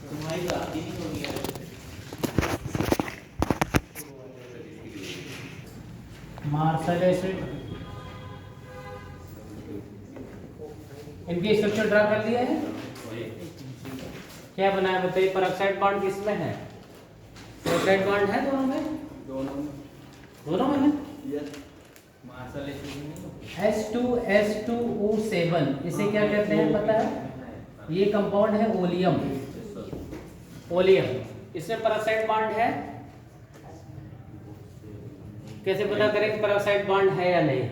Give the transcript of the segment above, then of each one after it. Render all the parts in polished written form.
तुम्हारी बात ही नहीं होगी यार। मार्शल एसिड, इनके स्ट्रक्चर ड्रा कर लिया है। क्या बनाया बताइए? पेरोक्साइड बॉन्ड किसमें है? पेरोक्साइड बॉन्ड है दोनों में? दोनों में है। मार्शल H2SO7, इसे क्या कहते हैं पता है? ये कंपाउंड है ओलियम। ओलियम, इसमें पेरोक्साइड बॉन्ड है। कैसे पता करें कि पेरोक्साइड बॉन्ड है या नहीं?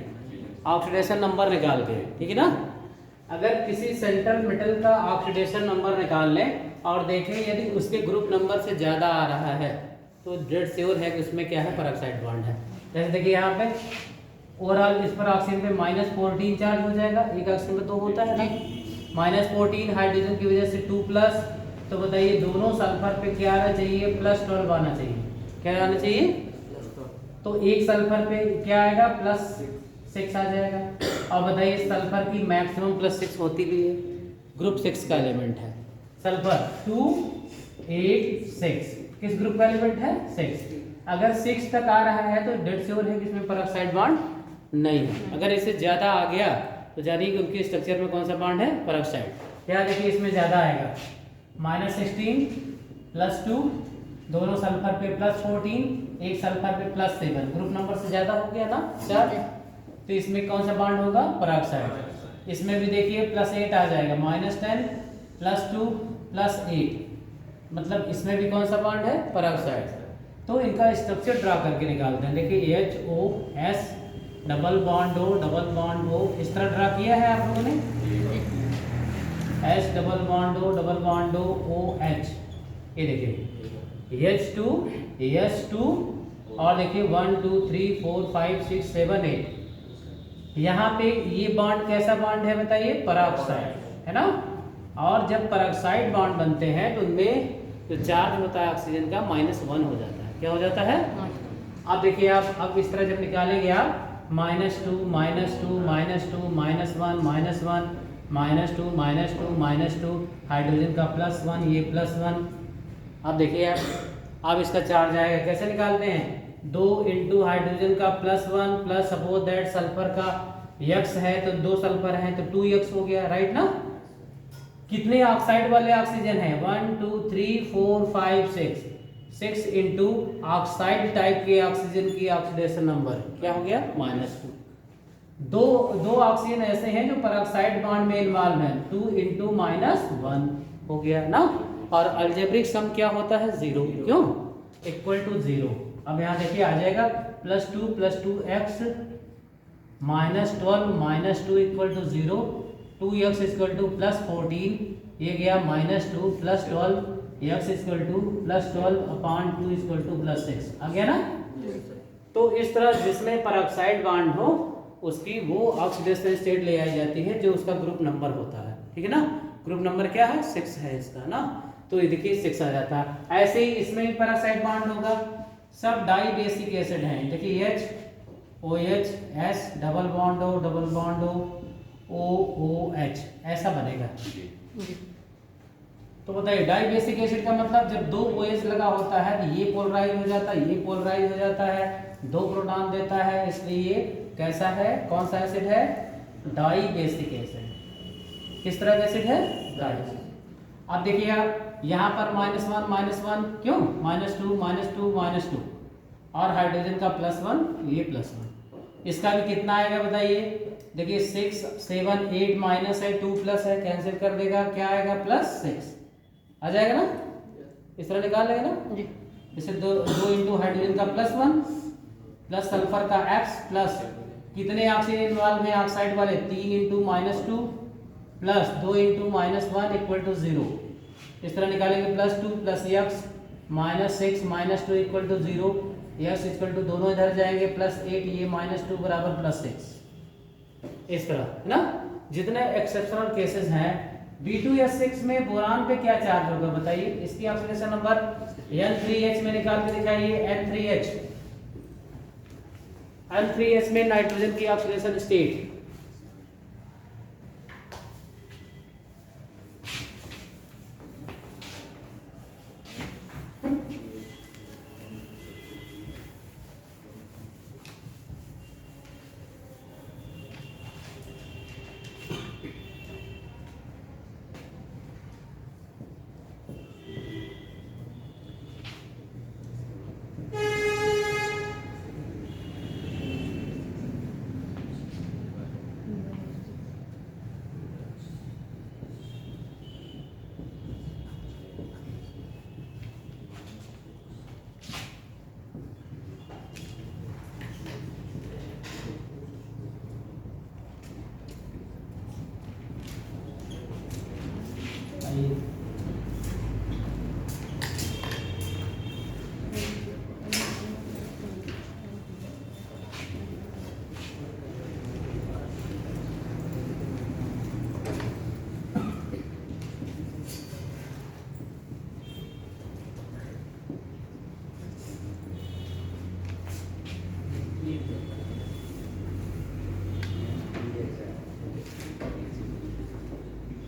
ऑक्सीडेशन नंबर निकाल के, ठीक है ना। अगर किसी सेंट्रल मेटल का ऑक्सीडेशन नंबर निकाल लें और देखें यदि उसके ग्रुप नंबर से ज़्यादा आ रहा है तो डेड श्योर है कि उसमें क्या है? पेरोक्साइड बॉन्ड है। जैसे देखिए यहाँ पे ओवरऑल इस पर ऑक्सीजन पे -14 चार्ज हो जाएगा, एक ऑक्सीजन पे तो होता है ना। -14 हाइड्रोजन की वजह से 2+, तो बताइए दोनों सल्फर पे क्या आना चाहिए? +12 आना चाहिए। क्या आना चाहिए? तो एक सल्फर पे क्या आएगा? +6 आ जाएगा। और बताइए सल्फर की मैक्सिमम +6 होती भी है, ग्रुप 6 का एलिमेंट है सल्फर। 2, 8, 6 किस ग्रुप का एलिमेंट है? 6। अगर 6 तक आ रहा है तो डेड श्योर है कि इसमें पेरोक्साइड बॉन्ड नहीं है। अगर इससे ज़्यादा आ गया तो जानिए कि उनके स्ट्रक्चर में कौन सा बॉन्ड है? पेरोक्साइड। यहाँ देखिए इसमें ज़्यादा आएगा, -16 +2, दोनों सल्फर पे +14, एक सल्फर पे +7, ग्रुप नंबर से ज़्यादा हो गया ना 4, तो इसमें कौन सा बॉन्ड होगा? पेरोक्साइड। इसमें भी देखिए +8 आ जाएगा, -10 +2 +8, मतलब इसमें भी कौन सा बॉन्ड है? पेरोक्साइड। तो इनका स्ट्रक्चर ड्रा करके निकालते हैं। देखिए HOS डबल बॉन्ड O, इस तरह ड्रा किया है आप लोगों ने। H double bond O OH, ये देखिए H2 और देखिए 1 2 3 4 5 6 7 8। यहाँ पे ये बॉन्ड कैसा बॉन्ड है बताइए? पेरोक्साइड है ना। और जब पेरोक्साइड बॉन्ड बनते हैं तो उनमें जो चार्ज होता है ऑक्सीजन का -1 हो जाता है। क्या हो जाता है? अब देखिए आप अब इस तरह जब निकालेंगे आप -2 -2 -2 -1 -2 हाइड्रोजन का +1, ये +1। अब देखिए अब इसका चार्ज आएगा, कैसे निकालते हैं? 2 × हाइड्रोजन का +1 प्लस सपोज दैट सल्फर का X है तो 2 सल्फर है तो 2X हो गया, राइट ना। कितने ऑक्साइड वाले ऑक्सीजन है? 1 2 3 4 5 6 × ऑक्साइड टाइप के ऑक्सीजन की ऑक्सीडेशन नंबर क्या हो गया? -2। दो ऑक्सीजन ऐसे हैं जो पेरोक्साइड बॉन्ड में इन्वॉल्व हैं, 2 × -1 हो गया ना। और अलजेब्रिक सम क्या होता है? 0। क्यों? = 0। अब यहाँ देखिए आ जाएगा +2 + 2x -12 -2 = 0, 2x = +14, ये गया -2 + 12, x = +12/2 = +6 आ गया ना। तो इस तरह जिसमें पेरोक्साइड बॉन्ड हो उसकी वो ऑक्सीडेशन स्टेट ले आई जाती है जो उसका ग्रुप नंबर होता है, ठीक है ना। ग्रुप नंबर क्या है? 6 है इसका ना। तो ये देखिए 6 आ जाता है। ऐसे ही इसमें भी पेरोक्साइड बॉन्ड होगा, सब डाई बेसिक एसिड हैं। देखिए HOH S double bond O OH ऐसा बनेगा। तो बताइए डाई बेसिक एसिड का मतलब जब 2 OH लगा होता है तो ये पोलराइज हो जाता है, ये पोलराइज हो जाता है, 2 प्रोटॉन देता है, इसलिए ये कैसा है? कौन सा एसिड है? Dibasic acid. किस तरह का एसिड है? डाई। अब देखिए आप यहाँ पर -1 क्यों? -2 -2 और हाइड्रोजन का +1, ये +1। इसका भी कितना आएगा बताइए? देखिए 6 7 8 माइनस है, 2 प्लस है, कैंसिल कर देगा, क्या आएगा? +6 आ जाएगा ना। इस तरह निकाल लेंगे ना जी। इसे 2 × हाइड्रोजन का +1 प्लस सल्फर का X प्लस कितने ऑक्सीजन इन्वॉल्व हैं ऑक्साइड वाले? 3 × -2 प्लस 2 × -1 = 0। इस तरह निकालेंगे +2 प्लस x -6 -2 = 0, x = दोनों इधर जाएंगे +8, ये -2 बराबर +6। इस तरह है ना। जितने एक्सेप्शनल केसेस हैं B2S6 में बोरान पे क्या चार्ज होगा बताइए? इसकी ऑक्सीडेशन नंबर N3H में निकाल के दिखाइए। N3H में नाइट्रोजन की ऑक्सीडेशन स्टेट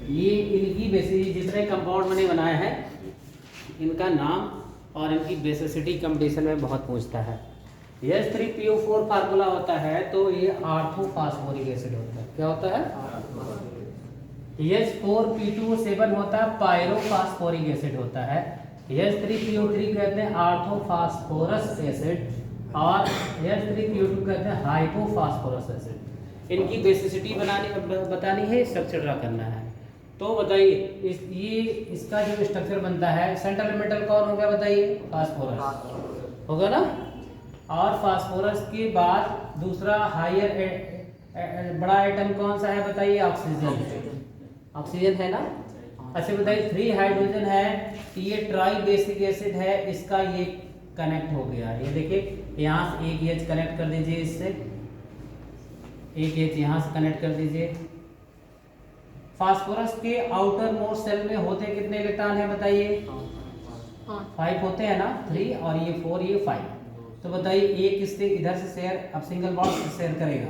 ये इनकी बेसिस जितने कंपाउंड मैंने बनाए हैं इनका नाम और इनकी बेसिसिटी कंपटीशन में बहुत पूछता है। H3PO4 फार्मूला होता है तो ये ऑर्थोफॉस्फोरिक एसिड होता है। क्या होता है? H4P2O7 होता है पायरोफॉस्फोरिक एसिड होता है। H3PO3 कहते हैं ऑर्थोफॉस्फोरस एसिड और H3PO2 कहते हैं हाइपोफॉस्फोरस एसिड। इनकी बेसिसिटी बतानी है, स्ट्रक्चर ड्रा करना है। तो बताइए ये इसका जो स्ट्रक्चर बनता है, सेंट्रल मेटल कौन होगा बताइए? फास्फोरस होगा ना। और फास्फोरस के बाद दूसरा हायर बड़ा आइटम कौन सा है बताइए? ऑक्सीजन। ऑक्सीजन है ना। अच्छा बताइए 3 हाइड्रोजन है, ये ट्राई बेसिक एसिड है, इसका ये कनेक्ट हो गया। ये देखिए यहाँ से एक H कनेक्ट कर दीजिए, इससे एक H यहाँ से कनेक्ट कर दीजिए। फास्फोरस के आउटर मोस्ट सेल में होते कितने इलेक्ट्रॉन है बताइए? 5 होते हैं ना। 3 और ये 4 ये 5। तो बताइए एक इससे इधर से शेयर, अब सिंगल बॉन्ड से शेयर करेगा।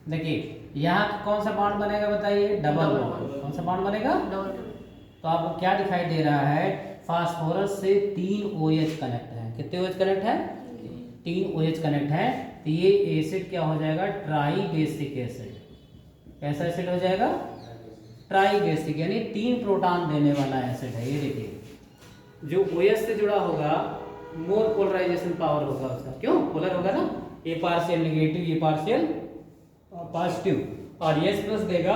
देखिए यहाँ कौन सा बॉन्ड बनेगा बताइए? Double bond. कौन सा बॉन्ड बनेगा? डबल। तो आपको क्या दिखाई दे रहा है? फास्फोरस से 3 OH कनेक्ट है। कितने OH कनेक्ट है? 3 OH कनेक्ट है। तो ये एसिड क्या हो जाएगा? Try basic acid. कैसा एसिड हो जाएगा? ट्राई बेसिक, यानी 3 प्रोटॉन देने वाला एसिड है। ये देखिए जो OH से जुड़ा होगा मोर पोलराइजेशन पावर होगा उसका। क्यों? पोलर होगा ना। ये पार्शियल नेगेटिव, ये पार्शियल पॉजिटिव। और ये प्लस देगा,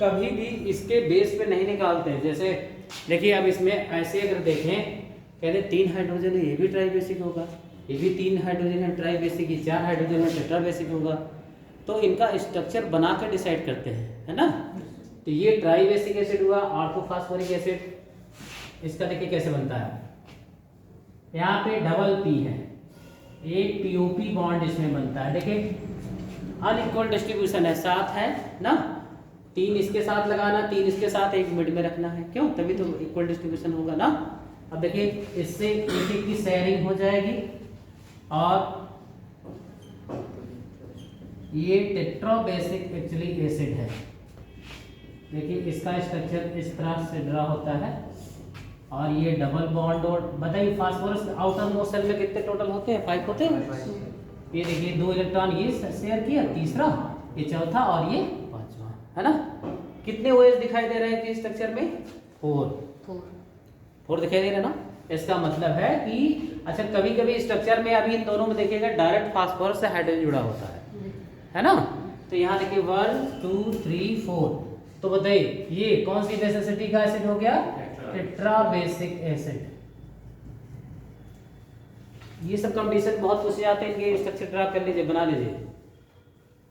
कभी भी इसके बेस पे नहीं निकालते हैं। जैसे देखिए अब इसमें ऐसे अगर देखें, कहते 3 हाइड्रोजन है, ये भी ट्राई बेसिक होगा, ये भी 3 हाइड्रोजन है ट्राई बेसिक, ये 4 हाइड्रोजन है टेट्रा बेसिक होगा। तो इनका स्ट्रक्चर बना कर डिसाइड करते हैं, है ना। तो ये ट्राई बेसिक एसिड हुआ, ऑर्थोफॉस्फोरिक एसिड। इसका देखिए कैसे बनता है। यहाँ पे डबल P है, एक POP बॉन्ड इसमें बनता है। देखिए अनइक्वल डिस्ट्रीब्यूशन है, 7 है ना। 3 इसके साथ लगाना, 3 इसके साथ, एक मिड में रखना है। क्यों? तभी तो इक्वल डिस्ट्रीब्यूशन होगा ना। अब देखिए इससे एक की शेयरिंग हो जाएगी। और ये टेट्रा बेसिक एक्चुअली एसिड है। देखिए इसका स्ट्रक्चर इस तरह से ड्रा होता है। और ये डबल बॉन्ड। और बताइए फास्फोरस आउटर मोस्ट सेल में कितने टोटल होते हैं? 5 होते हैं। ये देखिए 2 इलेक्ट्रॉन ये शेयर किया, तीसरा, ये चौथा और ये पांचवा, है ना। कितने OH दिखाई दे रहे हैं कि स्ट्रक्चर में? 4 दिखाई दे रहे हैं ना। इसका मतलब है कि अच्छा कभी कभी स्ट्रक्चर में अभी इन दोनों में देखिएगा डायरेक्ट फास्फोरस से हाइड्रोजन जुड़ा होता है ना। तो यहाँ देखिए 1 2 3 4। तो बताइए ये कौन सी बेसिसिटी का एसिड हो गया? Tetra basic acid. ये सब कंडीशन बहुत पूछे जाते हैं, इनके स्ट्रक्चर ड्रा कर लीजिए, बना लीजिए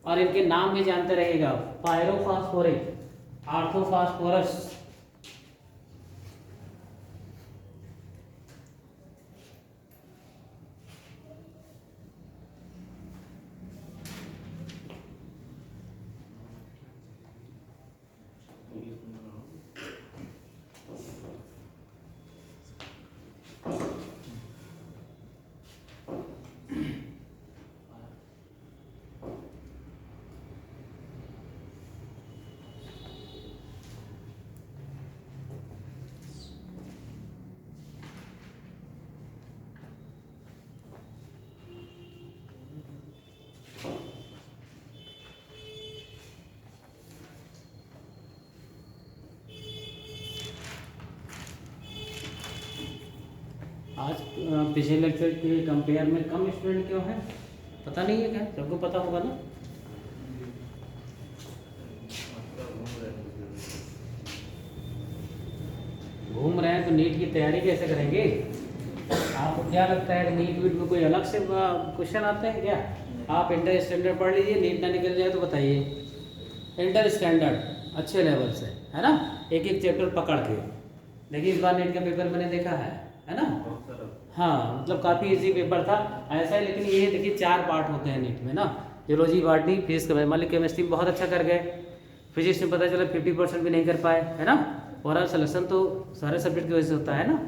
और इनके नाम भी जानते रहिएगा। Pyrophosphoric, orthophosphorus. आज पिछले लेक्चर के कंपेयर में कम स्टूडेंट क्यों है? पता नहीं है क्या? सबको पता होगा ना। घूम रहे हैं तो नीट की तैयारी कैसे करेंगे? आपको क्या लगता है नीट वीट में कोई अलग से क्वेश्चन आते हैं क्या? आप इंटर स्टैंडर्ड पढ़ लीजिए, नीट ना निकल जाए तो बताइए। इंटर स्टैंडर्ड अच्छे लेवल से, है ना, एक एक चैप्टर पकड़ के। देखिए इस बार नीट का पेपर मैंने देखा है ना। हाँ मतलब काफ़ी इजी पेपर था ऐसा है। लेकिन ये देखिए 4 पार्ट होते हैं नीट में ना, geology, botany, physics, chemistry. Chemistry बहुत अच्छा कर गए, फिजिक्स में पता चला 50% भी नहीं कर पाए, है ना। ओवरऑल सिलेक्शन तो सारे सब्जेक्ट की वजह से होता है ना।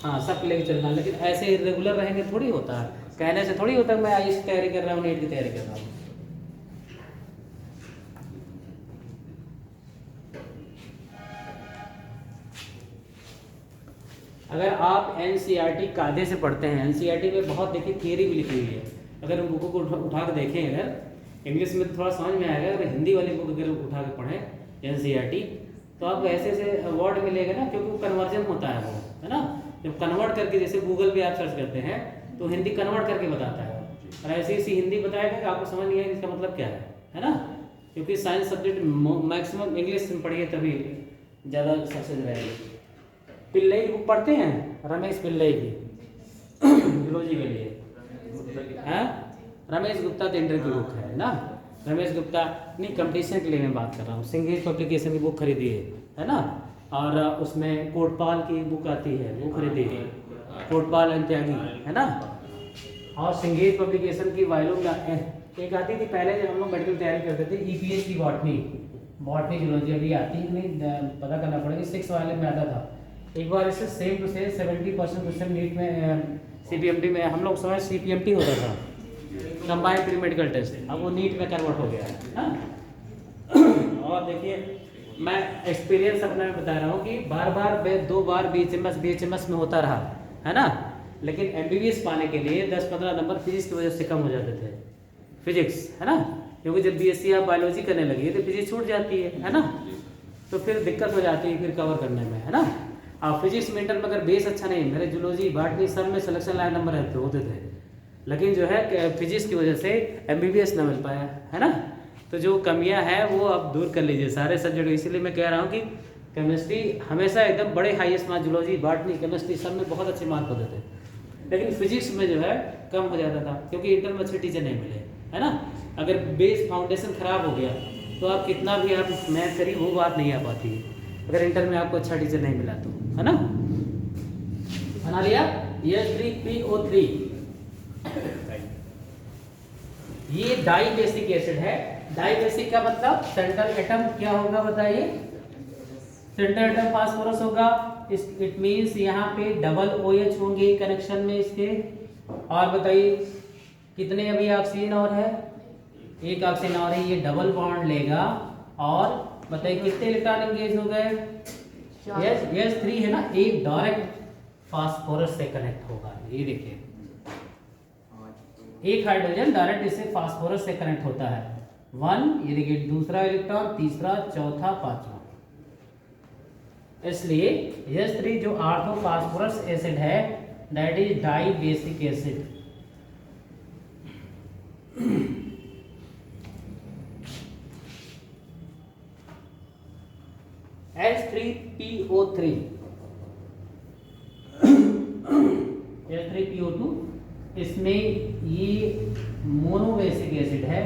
हाँ, सब लेके चलना, लेकिन ऐसे रेगुलर रहेंगे थोड़ी होता है, कहने से थोड़ी होता है मैं आईएएस की तैयारी कर रहा हूँ, नीट की तैयारी कर रहा हूँ। अगर आप एनसीईआरटी कायदे से पढ़ते हैं, एनसीईआरटी में बहुत देखिए थियरी भी लिखी हुई है, अगर उन बुकों को उठा के देखें, अगर इंग्लिश में तो थोड़ा समझ में आएगा, अगर हिंदी वाली बुक अगर उठा के पढ़ें एनसीईआरटी तो आपको ऐसे ऐसे वर्ड मिलेगा ना, क्योंकि वो कन्वर्जन होता है वो, है ना। जब कन्वर्ट करके, जैसे गूगल पे आप सर्च करते हैं तो हिंदी कन्वर्ट करके बताता है, और ऐसी ऐसी हिंदी बताएगा कि आपको समझ नहीं आएगा इसका मतलब क्या है ना। क्योंकि साइंस सब्जेक्ट मैक्सिमम इंग्लिश में पढ़िए तभी ज़्यादा सक्सेस रहेगी। पिल्लई बुक पढ़ते हैं, रमेश पिल्लई की जूलॉजी के लिए, हाँ रमेश गुप्ता टेंडर की बुक है ना। रमेश गुप्ता नहीं, कंपटीशन के लिए मैं बात कर रहा हूँ। संगीत पब्लिकेशन की बुक खरीदी है ना, और उसमें कोटपाल की बुक आती है वो खरीदी है, कोटपाल एंड त्यागी, है ना। और संगीत पब्लिकेशन की वायलों एक आती थी पहले जब हम लोग मेडिकल तैयारी करते थे, ईपीएच की बॉटनी जूलॉजी, अभी आती है नहीं, पता करना पड़ेगा, 6 वाले में आता था। एक बार इससे same to same 70% question NEET में सीपीएमटी में, हम लोग समय सीपीएमटी होता था, कंबाइंड प्री मेडिकल टेस्ट, अब वो नीट में कन्वर्ट हो गया है ना। और देखिए मैं एक्सपीरियंस अपना में बता रहा हूँ कि दो बार बीएचएमएस में होता रहा, है ना। लेकिन एमबीबीएस पाने के लिए 10-15 नंबर फिजिक्स की वजह से कम हो जाते थे, फिजिक्स, है ना। क्योंकि जब बीएससी आप बायोलॉजी करने लगी तो फिजिक्स छूट जाती है ना, तो फिर दिक्कत हो जाती है फिर कवर करने में, है ना। आप फिजिक्स में इंटर में अगर बेस अच्छा नहीं, मेरे जूलॉजी बॉटनी सब में सिलेक्शन लाइन नंबर होते थे, लेकिन जो है फिजिक्स की वजह से एमबीबीएस ना मिल पाया, है ना। तो जो कमियां हैं वो आप दूर कर लीजिए सारे सब्जेक्ट। इसीलिए मैं कह रहा हूँ कि केमिस्ट्री हमेशा एकदम बड़े highest marks, zoology botany chemistry सब में बहुत अच्छे मार्क होते थे, लेकिन फिजिक्स में जो है कम हो जाता था, क्योंकि इंटर में अच्छे टीचर नहीं मिले, है ना। अगर बेस फाउंडेशन खराब हो गया तो आप कितना भी आप मैथ करिए वो बात नहीं आ पाती है, अगर इंटर में आपको अच्छा टीचर नहीं मिला तो, है ना। बना लिया। H3PO3 ये डाई बेसिक एसिड है। डाई बेसिक का मतलब सेंट्रल एटम क्या होगा बताइए, सेंट्रल एटम फास्फोरस होगा, इट मींस यहाँ पे डबल OH होंगे कनेक्शन में इसके। और बताइए कितने अभी ऑक्सीजन और है, एक ऑक्सीजन और है, ये डबल बॉन्ड लेगा, और बताइए कितने इलेक्ट्रॉन एंगेज हो गए, यस 3 है ना। एक डायरेक्ट फास्फोरस से कनेक्ट होगा, ये देखिए एक हाइड्रोजन डायरेक्ट इससे फास्फोरस से कनेक्ट होता है, 1, ये देखिए दूसरा इलेक्ट्रॉन, तीसरा, चौथा, पांचवा। इसलिए H3 जो ऑर्थो फास्फोरस एसिड है that is dibasic acid. H3PO3 H3PO2 इसमें ये मोनो बेसिक एसिड है,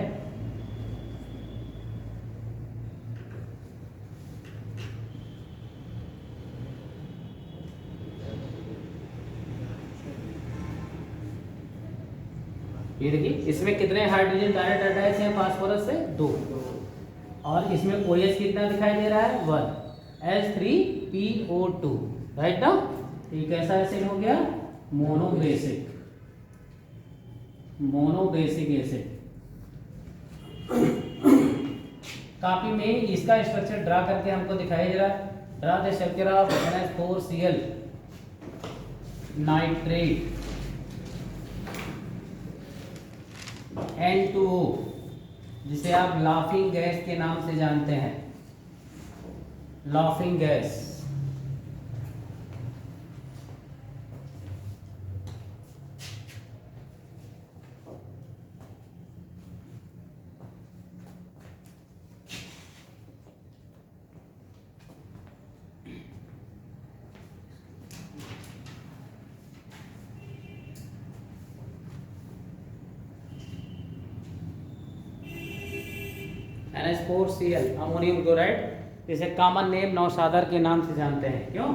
ये देखिए इसमें कितने हाइड्रोजन डायरेक्ट अटैच हैं फास्फोरस से, 2, और इसमें OH कितना दिखाई दे रहा है, 1, H3PO2, राइट ना। ये कैसा एसिड हो गया, मोनोबेसिक एसिड। कॉपी में इसका स्ट्रक्चर ड्रा करके हमको दिखाइए जरा, draw the structure of NH4Cl nitrate N2O, जिसे आप लाफिंग गैस के नाम से जानते हैं, laughing gas. NH4Cl ammonium chloride, जिसे कॉमन नेम नौशादर के नाम से जानते हैं, क्यों?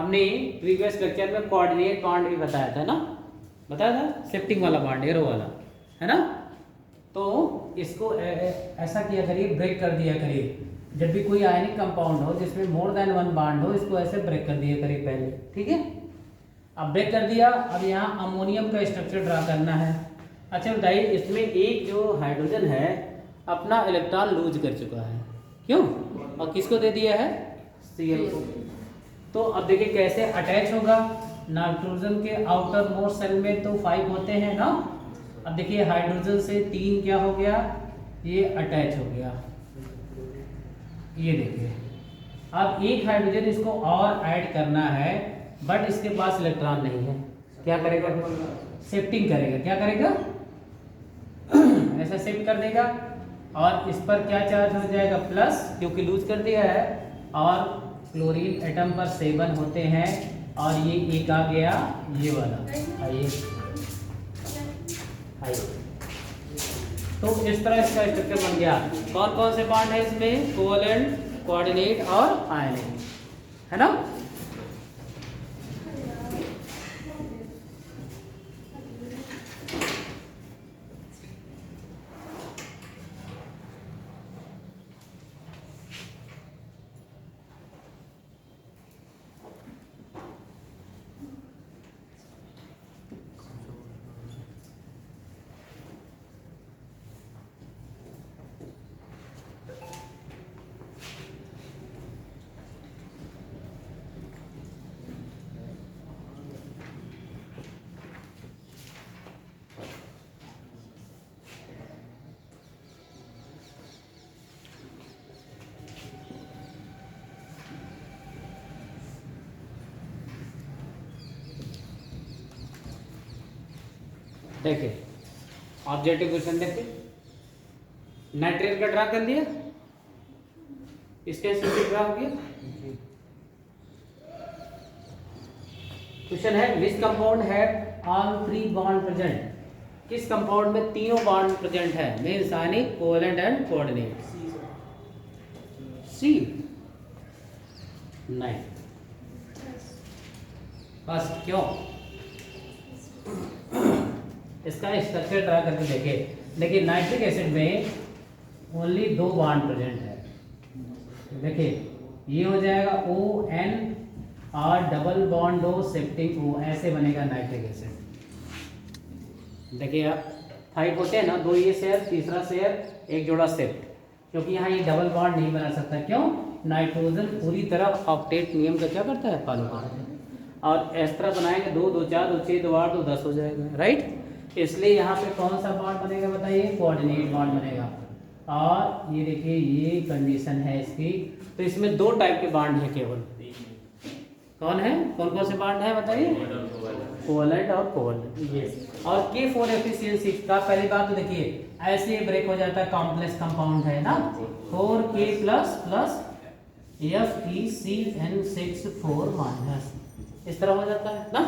हमने प्रीवियस लेक्चर में कोऑर्डिनेट बॉन्ड भी बताया था ना, बताया था, शिफ्टिंग वाला बॉन्ड, एरो वाला, है ना। तो इसको ऐसा किया करिए, ब्रेक कर दिया करिए। जब भी कोई आयनिक कंपाउंड हो जिसमें मोर देन वन बॉन्ड हो, इसको ऐसे ब्रेक कर दिया करिए पहले, ठीक है। अब ब्रेक कर दिया, अब यहाँ अमोनियम का स्ट्रक्चर ड्रा करना है। अच्छा बताइए, इसमें एक जो हाइड्रोजन है अपना इलेक्ट्रॉन लूज कर चुका है, क्यों, और किसको दे दिया है, Cl को। तो अब देखिए कैसे अटैच होगा। नाइट्रोजन के आउटर मोस्ट सेल में तो 5 होते हैं ना। अब देखिए हाइड्रोजन से 3 क्या हो गया, ये अटैच हो गया, ये देखिए। अब एक हाइड्रोजन इसको और ऐड करना है, बट इसके पास इलेक्ट्रॉन नहीं है, क्या करेगा, शिफ्टिंग करेगा, क्या करेगा ऐसा शिफ्ट कर देगा, और इस पर क्या चार्ज हो जाएगा, प्लस, क्योंकि लूज कर दिया है, और क्लोरीन एटम पर 7 होते हैं, और ये एक आ गया ये वाला, आइए आइए। तो इस तरह इसका स्ट्रक्चर बन गया। कौन कौन से बॉन्ड है इसमें, कोवैलेंट, कोऑर्डिनेट और आयनिक, है ना। देखिए ऑब्जेक्टिव क्वेश्चन देखिए, नाइट्रेट का ड्रा कर लिया, इसके स्ट्रक्चर ड्रा हो गया। क्वेश्चन है विच कंपाउंड है ऑल 3 बॉन्ड प्रेजेंट, किस कंपाउंड में तीनों बॉन्ड प्रेजेंट है, means ionic, covalent and coordinate. C नहीं, फर्स्ट क्यों, इसका स्ट्रक्चर ड्रा करके देखे। देखिए नाइट्रिक एसिड में ओनली 2 बॉन्ड प्रेजेंट है। देखिए ये हो जाएगा ON और double bond O shifting O, ऐसे बनेगा नाइट्रिक एसिड। देखिए आप 5 होते हैं ना, 2 ये शेयर, तीसरा शेयर, एक जोड़ा शिफ्ट, क्योंकि यहाँ ये डबल बॉन्ड नहीं बना सकता, क्यों, नाइट्रोजन पूरी तरह ऑक्टेट नियम का क्या करता है, फॉलो करता है। और इस तरह बनाएंगे 2 2 4 2 6 2 8 2 10 हो जाएगा, राइट। इसलिए यहाँ पे कौन सा बॉन्ड बनेगा बताइए, कोऑर्डिनेट बॉन्ड बनेगा। और ये देखिए ये कंडीशन है इसकी। तो इसमें 2 टाइप के बॉन्ड है केवल, कौन है, कौन कौन से बॉन्ड है बताइए, कोवैलेंट और कोवैलेंट। और K4 एफिशिएंसी का पहली बात तो देखिए ऐसे ब्रेक हो जाता है, कॉम्प्लेक्स कंपाउंड है ना, 4K प्लस FeCN6 4-, इस तरह हो जाता है ना।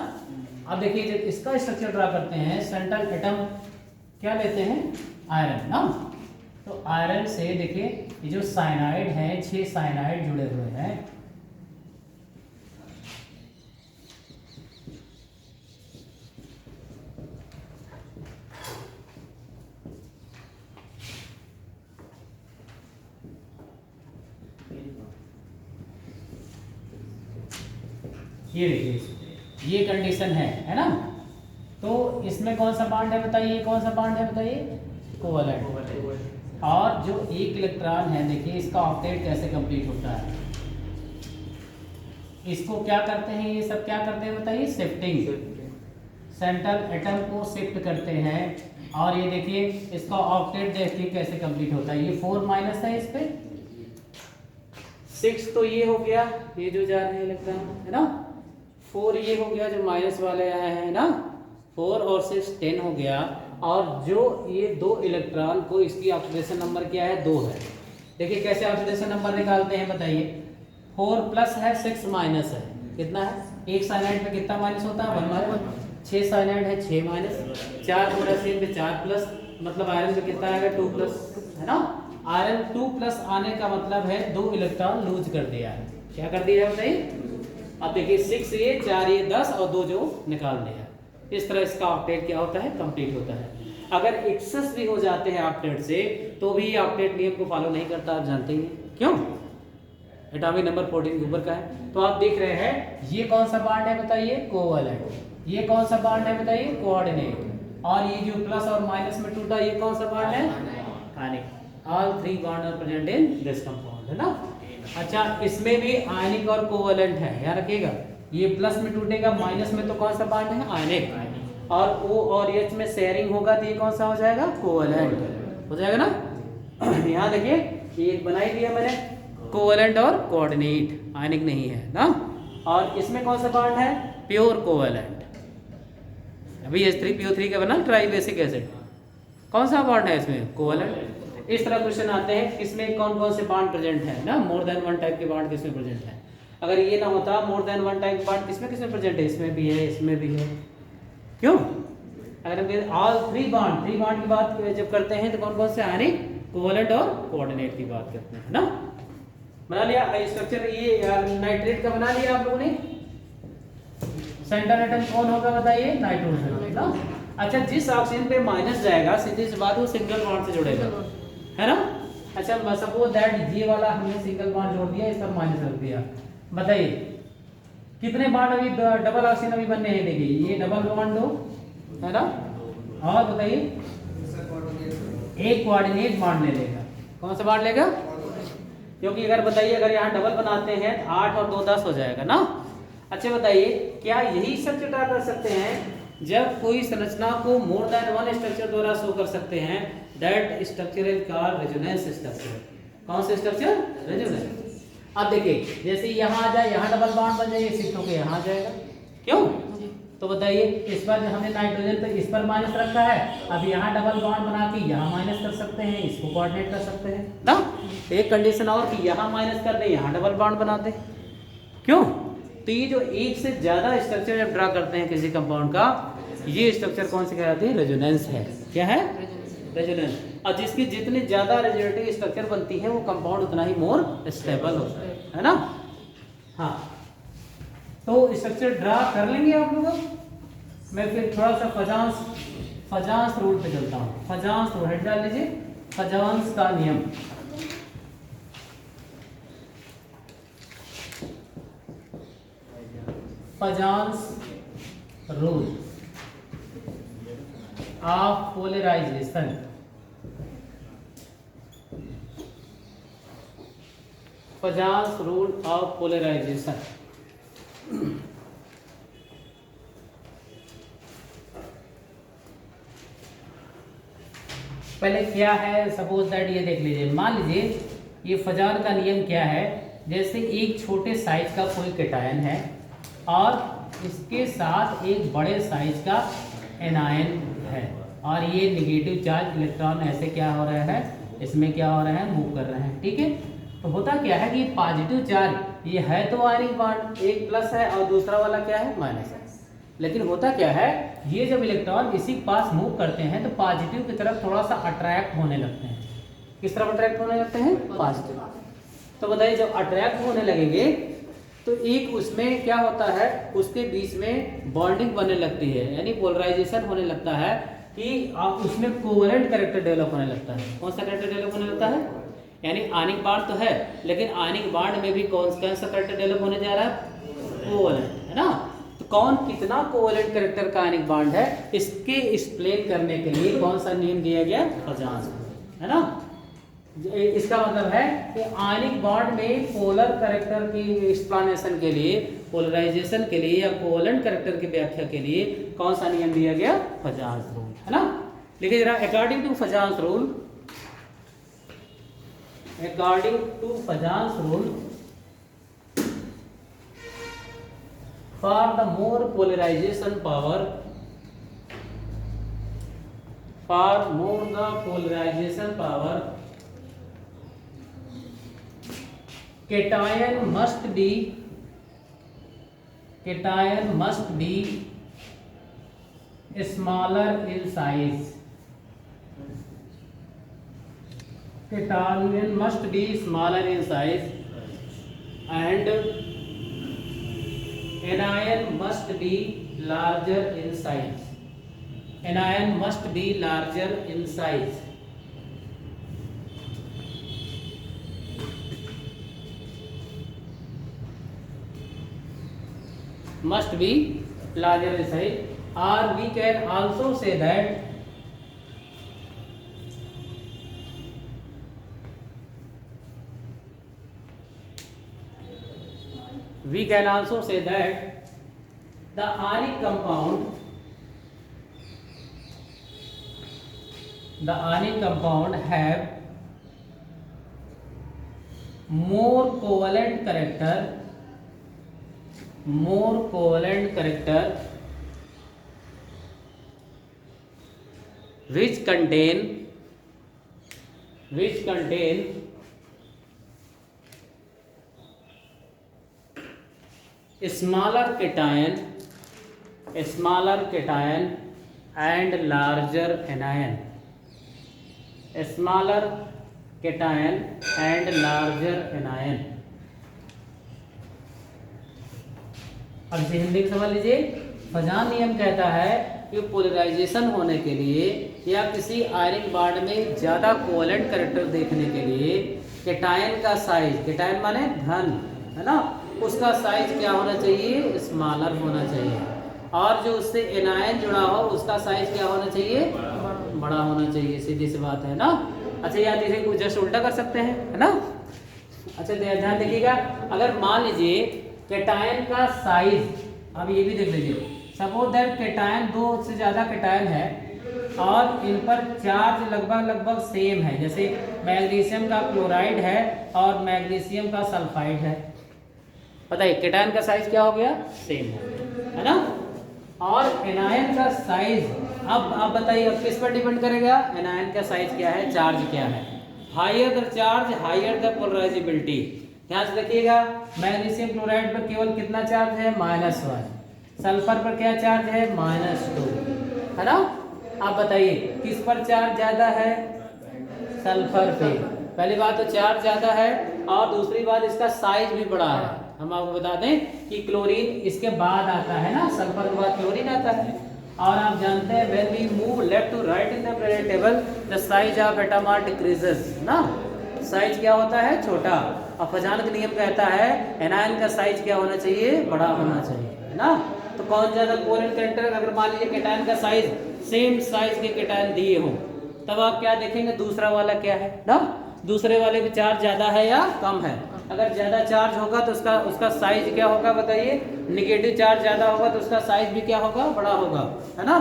अब देखिए जब इसका स्ट्रक्चर ड्रा करते हैं, सेंट्रल एटम क्या लेते हैं, आयरन ना। तो आयरन से देखिए ये जो साइनाइड है, 6 साइनाइड जुड़े हुए हैं, ये देखिए ये कंडीशन है ना। तो इसमें कौन सा बॉन्ड है बताइए, कौन सा बॉन्ड है बताइए, कोवैलेंट। और जो एक इलेक्ट्रॉन है देखिए इसका ऑक्टेट कैसे कंप्लीट होता है, इसको क्या करते हैं, ये सब क्या करते हैं बताइए, शिफ्टिंग, सेंट्रल एटम को शिफ्ट करते हैं। और ये देखिए इसका ऑक्टेट देखिए कैसे कंप्लीट होता है, ये 4- है, इस पे 6 तो ये हो गया, ये जो जा रहे हैं इलेक्ट्रॉन है ना, 4 ये हो गया जो माइनस वाले आए हैं ना, 4 और 6 10 हो गया। और जो ये 2 इलेक्ट्रॉन को, इसकी ऑक्सीडेशन नंबर क्या है, 2 है। देखिए कैसे ऑक्सीडेशन नंबर निकालते हैं बताइए, 4 प्लस है 6 माइनस है, कितना है, एक साइनाइड पे कितना माइनस होता है, 1/1, 6 साइनाइड है 6 माइनस, 4 प्लस 4 प्लस, मतलब आयरन पे कितना आएगा 2 प्लस, है ना। आयरन 2 प्लस आने का मतलब है 2 इलेक्ट्रॉन लूज कर दिया है, क्या कर दिया है बताइए। अब देखिए 6 ये 4 ये 10 और 2 जो निकालने हैं, इस तरह इसका ऑक्टेट क्या होता है, कंप्लीट होता है। अगर एक्सेस भी हो जाते हैं ऑक्टेट से तो भी ऑक्टेट नियम को फॉलो नहीं करता, आप जानते ही हैं क्यों। एटॉमिक नंबर 14 के ऊपर का है। तो आप देख रहे हैं ये कौन सा बॉन्ड है बताइए, कोवैलेंट। ये कौन सा बॉन्ड है बताइए, कोऑर्डिनेट। और ये जो प्लस और माइनस में टूटा ये कौन सा बॉन्ड है, ionic. All 3 bond are present in this compound, है ना। अच्छा, इसमें भी आयनिक और कोवैलेंट है, याद रखिएगा। ये प्लस में टूटेगा, माइनस में तो कौन सा बॉन्ड है, आयनिक। और O और H में शेयरिंग होगा तो ये कौन सा हो जाएगा, कोवैलेंट हो जाएगा ना। यहाँ देखिए ये बनाई दिया मैंने, कोवैलेंट और कोऑर्डिनेट, आयनिक नहीं है ना। और इसमें कौन सा बॉन्ड है, प्योर कोवैलेंट। अभी H3PO3 का बना ट्राई बेसिक एसिड, कौन सा बॉन्ड है इसमें, कोवैलेंट। इस तरह क्वेश्चन आते हैं किसमें कौन कौन से बॉन्ड प्रेजेंट है ना, मोर देन वन टाइप के बॉन्ड किसमें प्रेजेंट है। अगर ये ना होता more than one type bond किसमें किसमें प्रेजेंट है, इसमें भी है, इसमें भी है, क्यों। अगर हम ऑल 3 बॉन्ड की बात जब करते हैं तो कौन कौन से, आयनिक, कोवैलेंट और कोऑर्डिनेट की बात करते हैं ना। बना लिया स्ट्रक्चर, ये नाइट्रेट का बना लिया आप लोगों ने। सेंटर एटम कौन होगा बताइए, नाइट्रोजन ना। अच्छा, जिस ऑक्सीजन पे माइनस जाएगा सीधे सी बात वो सिंगल बॉन्ड से जुड़ेगा, है ना। अच्छा, सपोज दैट ये वाला हमने सिंगल बॉन्ड जोड़ दिया, इस पर माइनस रख दिया, बताइए कितने बॉन्ड अभी डबल ऑक्सीजन अभी बनने हैं, देखिए ये डबल बॉन्ड दो, है ना। और बताइए एक कोऑर्डिनेट बॉन्ड ले लेगा, कौन सा बॉन्ड लेगा, क्योंकि अगर बताइए अगर यहाँ डबल बनाते हैं तो 8 और 2 10 हो जाएगा ना। अच्छा बताइए, क्या यही स्ट्रक्चर ड्रा कर सकते हैं जब कोई संरचना को मोर देन वन स्ट्रक्चर द्वारा शो कर सकते हैं, that structure is called resonance structure. कौन सा स्ट्रक्चर, रेजोनेंस। अब देखिए जैसे यहाँ आ जाए, यहाँ डबल बॉन्ड बन जाए, शिफ्ट होकर यहाँ आ जाएगा, क्यों। तो बताइए इस पर हमने नाइट्रोजन पे इस पर माइनस रखा है, अब यहाँ डबल बॉन्ड बना के यहाँ माइनस कर सकते हैं, इसको कोऑर्डिनेट कर सकते हैं ना। एक कंडीशन और कि यहाँ माइनस कर दे, यहाँ डबल बॉन्ड बना दे, क्यों। तो ये जो एक से ज्यादा स्ट्रक्चर जब ड्रा करते हैं किसी कंपाउंड का, ये स्ट्रक्चर कौन सी कहलाती है, रेजोनेंस है। क्या है, रेजोनेंस। और जिसकी जितनी ज्यादा रेजोनेटिव स्ट्रक्चर बनती है वो कंपाउंड उतना ही मोर स्टेबल होता है ना। हाँ, तो स्ट्रक्चर ड्रा कर लेंगे आप लोग। मैं फिर थोड़ा सा फजांस रूल पे चलता हूँ। फजांस रूल हेड डाल लीजिए, फजांस का नियम। Fajans rule of polarisation. Fajans rule of polarisation. पहले क्या है, सपोज दैट ये देख लीजिए, मान लीजिए ये फजान का नियम क्या है। जैसे एक छोटे साइज का कोई कैटायन है और इसके साथ एक बड़े साइज का एनायन है, और ये निगेटिव चार्ज इलेक्ट्रॉन ऐसे क्या हो रहा है, इसमें क्या हो रहा है, मूव कर रहे हैं, ठीक है। तो होता क्या है कि ये पॉजिटिव चार्ज ये है तो आयनिक बॉन्ड, एक प्लस है और दूसरा वाला क्या है, माइनस है। लेकिन होता क्या है, ये जब इलेक्ट्रॉन इसी के पास मूव करते हैं तो पॉजिटिव की तरफ थोड़ा सा अट्रैक्ट होने लगते हैं। किस तरफ अट्रैक्ट होने लगते हैं, पॉजिटिव। तो बताइए जब अट्रैक्ट होने लगेंगे तो एक उसमें क्या होता है, उसके बीच में बॉन्डिंग बनने लगती है, यानी पोलराइजेशन होने लगता है कि उसमें कोवलेंट कैरेक्टर डेवलप होने लगता है। कौन सा कैरेक्टर डेवलप होने लगता है, यानी आयनिक बॉन्ड तो है लेकिन आयनिक बॉन्ड में भी कौन सा कैरेक्टर डेवलप होने जा रहा है, कोवलेंट, है ना। तो कौन कितना कोवलेंट कैरेक्टर का आयनिक बॉन्ड है, इसके एक्सप्लेन करने के लिए कौन सा नियम दिया गया, फजांस, है ना। इसका मतलब है कि आयनिक बॉन्ड में पोलर कैरेक्टर की एक्सप्लेनेशन के लिए, पोलराइजेशन के लिए या कोवलेंट कैरेक्टर की व्याख्या के लिए कौन सा नियम दिया गया, फजांस रूल, है ना। देखिए जरा, according to Fajans rule, according to Fajans rule, for the more polarization power, cation must be smaller in size. Cation must be smaller in size and anion must be larger in size. Anion must be larger in size. Must be larger in size, or we can also say that the ionic compound have more covalent character which contain smaller cation and larger anion. Smaller cation and larger anion. अब इसे हिंदी में समझ लीजिए। फजान नियम कहता है कि polarisation होने के लिए या किसी आयनिक बॉन्ड में ज़्यादा कोवेलेंट कैरेक्टर देखने के लिए कैटायन का साइज, कैटायन माने धन, है ना, उसका साइज क्या होना चाहिए? स्मॉलर होना चाहिए। और जो उससे एनायन जुड़ा हो उसका साइज क्या होना चाहिए? बड़ा होना चाहिए। सीधी सी बात है ना। अच्छा यार इसे कुछ जस्ट उल्टा कर सकते हैं, है ना। अच्छा ध्यान देखिएगा, अगर मान लीजिए कैटायन का साइज, अब ये भी देख लीजिए, सपोज दैट कैटायन, दो से ज़्यादा कैटायन है और इन पर चार्ज लगभग सेम है, जैसे मैग्नीशियम का क्लोराइड है और मैग्नीशियम का सल्फाइड है। बताइए कैटायन का साइज क्या हो गया? सेम है ना। और एनायन का साइज, अब आप बताइए अब किस पर डिपेंड करेगा? एनायन का साइज क्या है, चार्ज क्या है। Higher the charge higher the polarisability. ध्यान से देखिएगा, मैग्नीशियम क्लोराइड पर केवल कितना चार्ज है? -1। सल्फर पर क्या चार्ज है? -2, है ना। आप बताइए किस पर चार्ज ज़्यादा है? सल्फर पे। पहली बात तो चार्ज ज़्यादा है और दूसरी बात इसका साइज भी बड़ा है। हम आपको बता दें कि क्लोरीन इसके बाद आता है ना, सल्फर के बाद क्लोरीन आता है। और आप जानते हैं when we move left to right in the periodic table the size of atom are decreases ना, साइज क्या होता है? छोटा। और फजान का नियम कहता है एनायन का साइज क्या होना चाहिए? बड़ा होना चाहिए, है ना। तो कौन ज़्यादा कोवेलेंट कैरेक्टर? अगर मान लीजिए कैटायन का साइज, सेम साइज के कैटायन दिए हों, तब आप क्या देखेंगे? दूसरा वाला क्या है ना, दूसरे वाले में चार्ज ज़्यादा है या कम है। अगर ज़्यादा चार्ज होगा तो उसका साइज क्या होगा? बताइए। निगेटिव चार्ज ज़्यादा होगा तो उसका साइज भी क्या होगा? बड़ा होगा, है ना।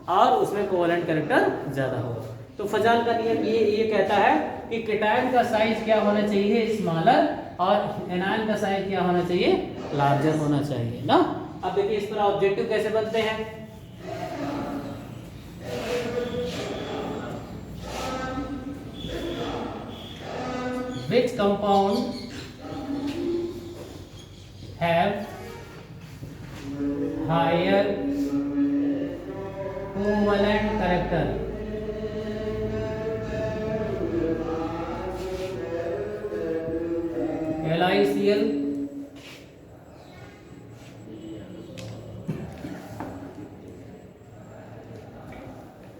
और उसमें कोवेलेंट कैरेक्टर ज़्यादा होगा। तो फजाल का नियम ये कहता है कि कैटायन का साइज क्या होना चाहिए? स्मॉलर, और एनायन का साइज क्या होना चाहिए? लार्जर होना चाहिए ना। अब देखिए इस पर ऑब्जेक्टिव कैसे बनते हैं। Which compound have higher covalent character? LiCl,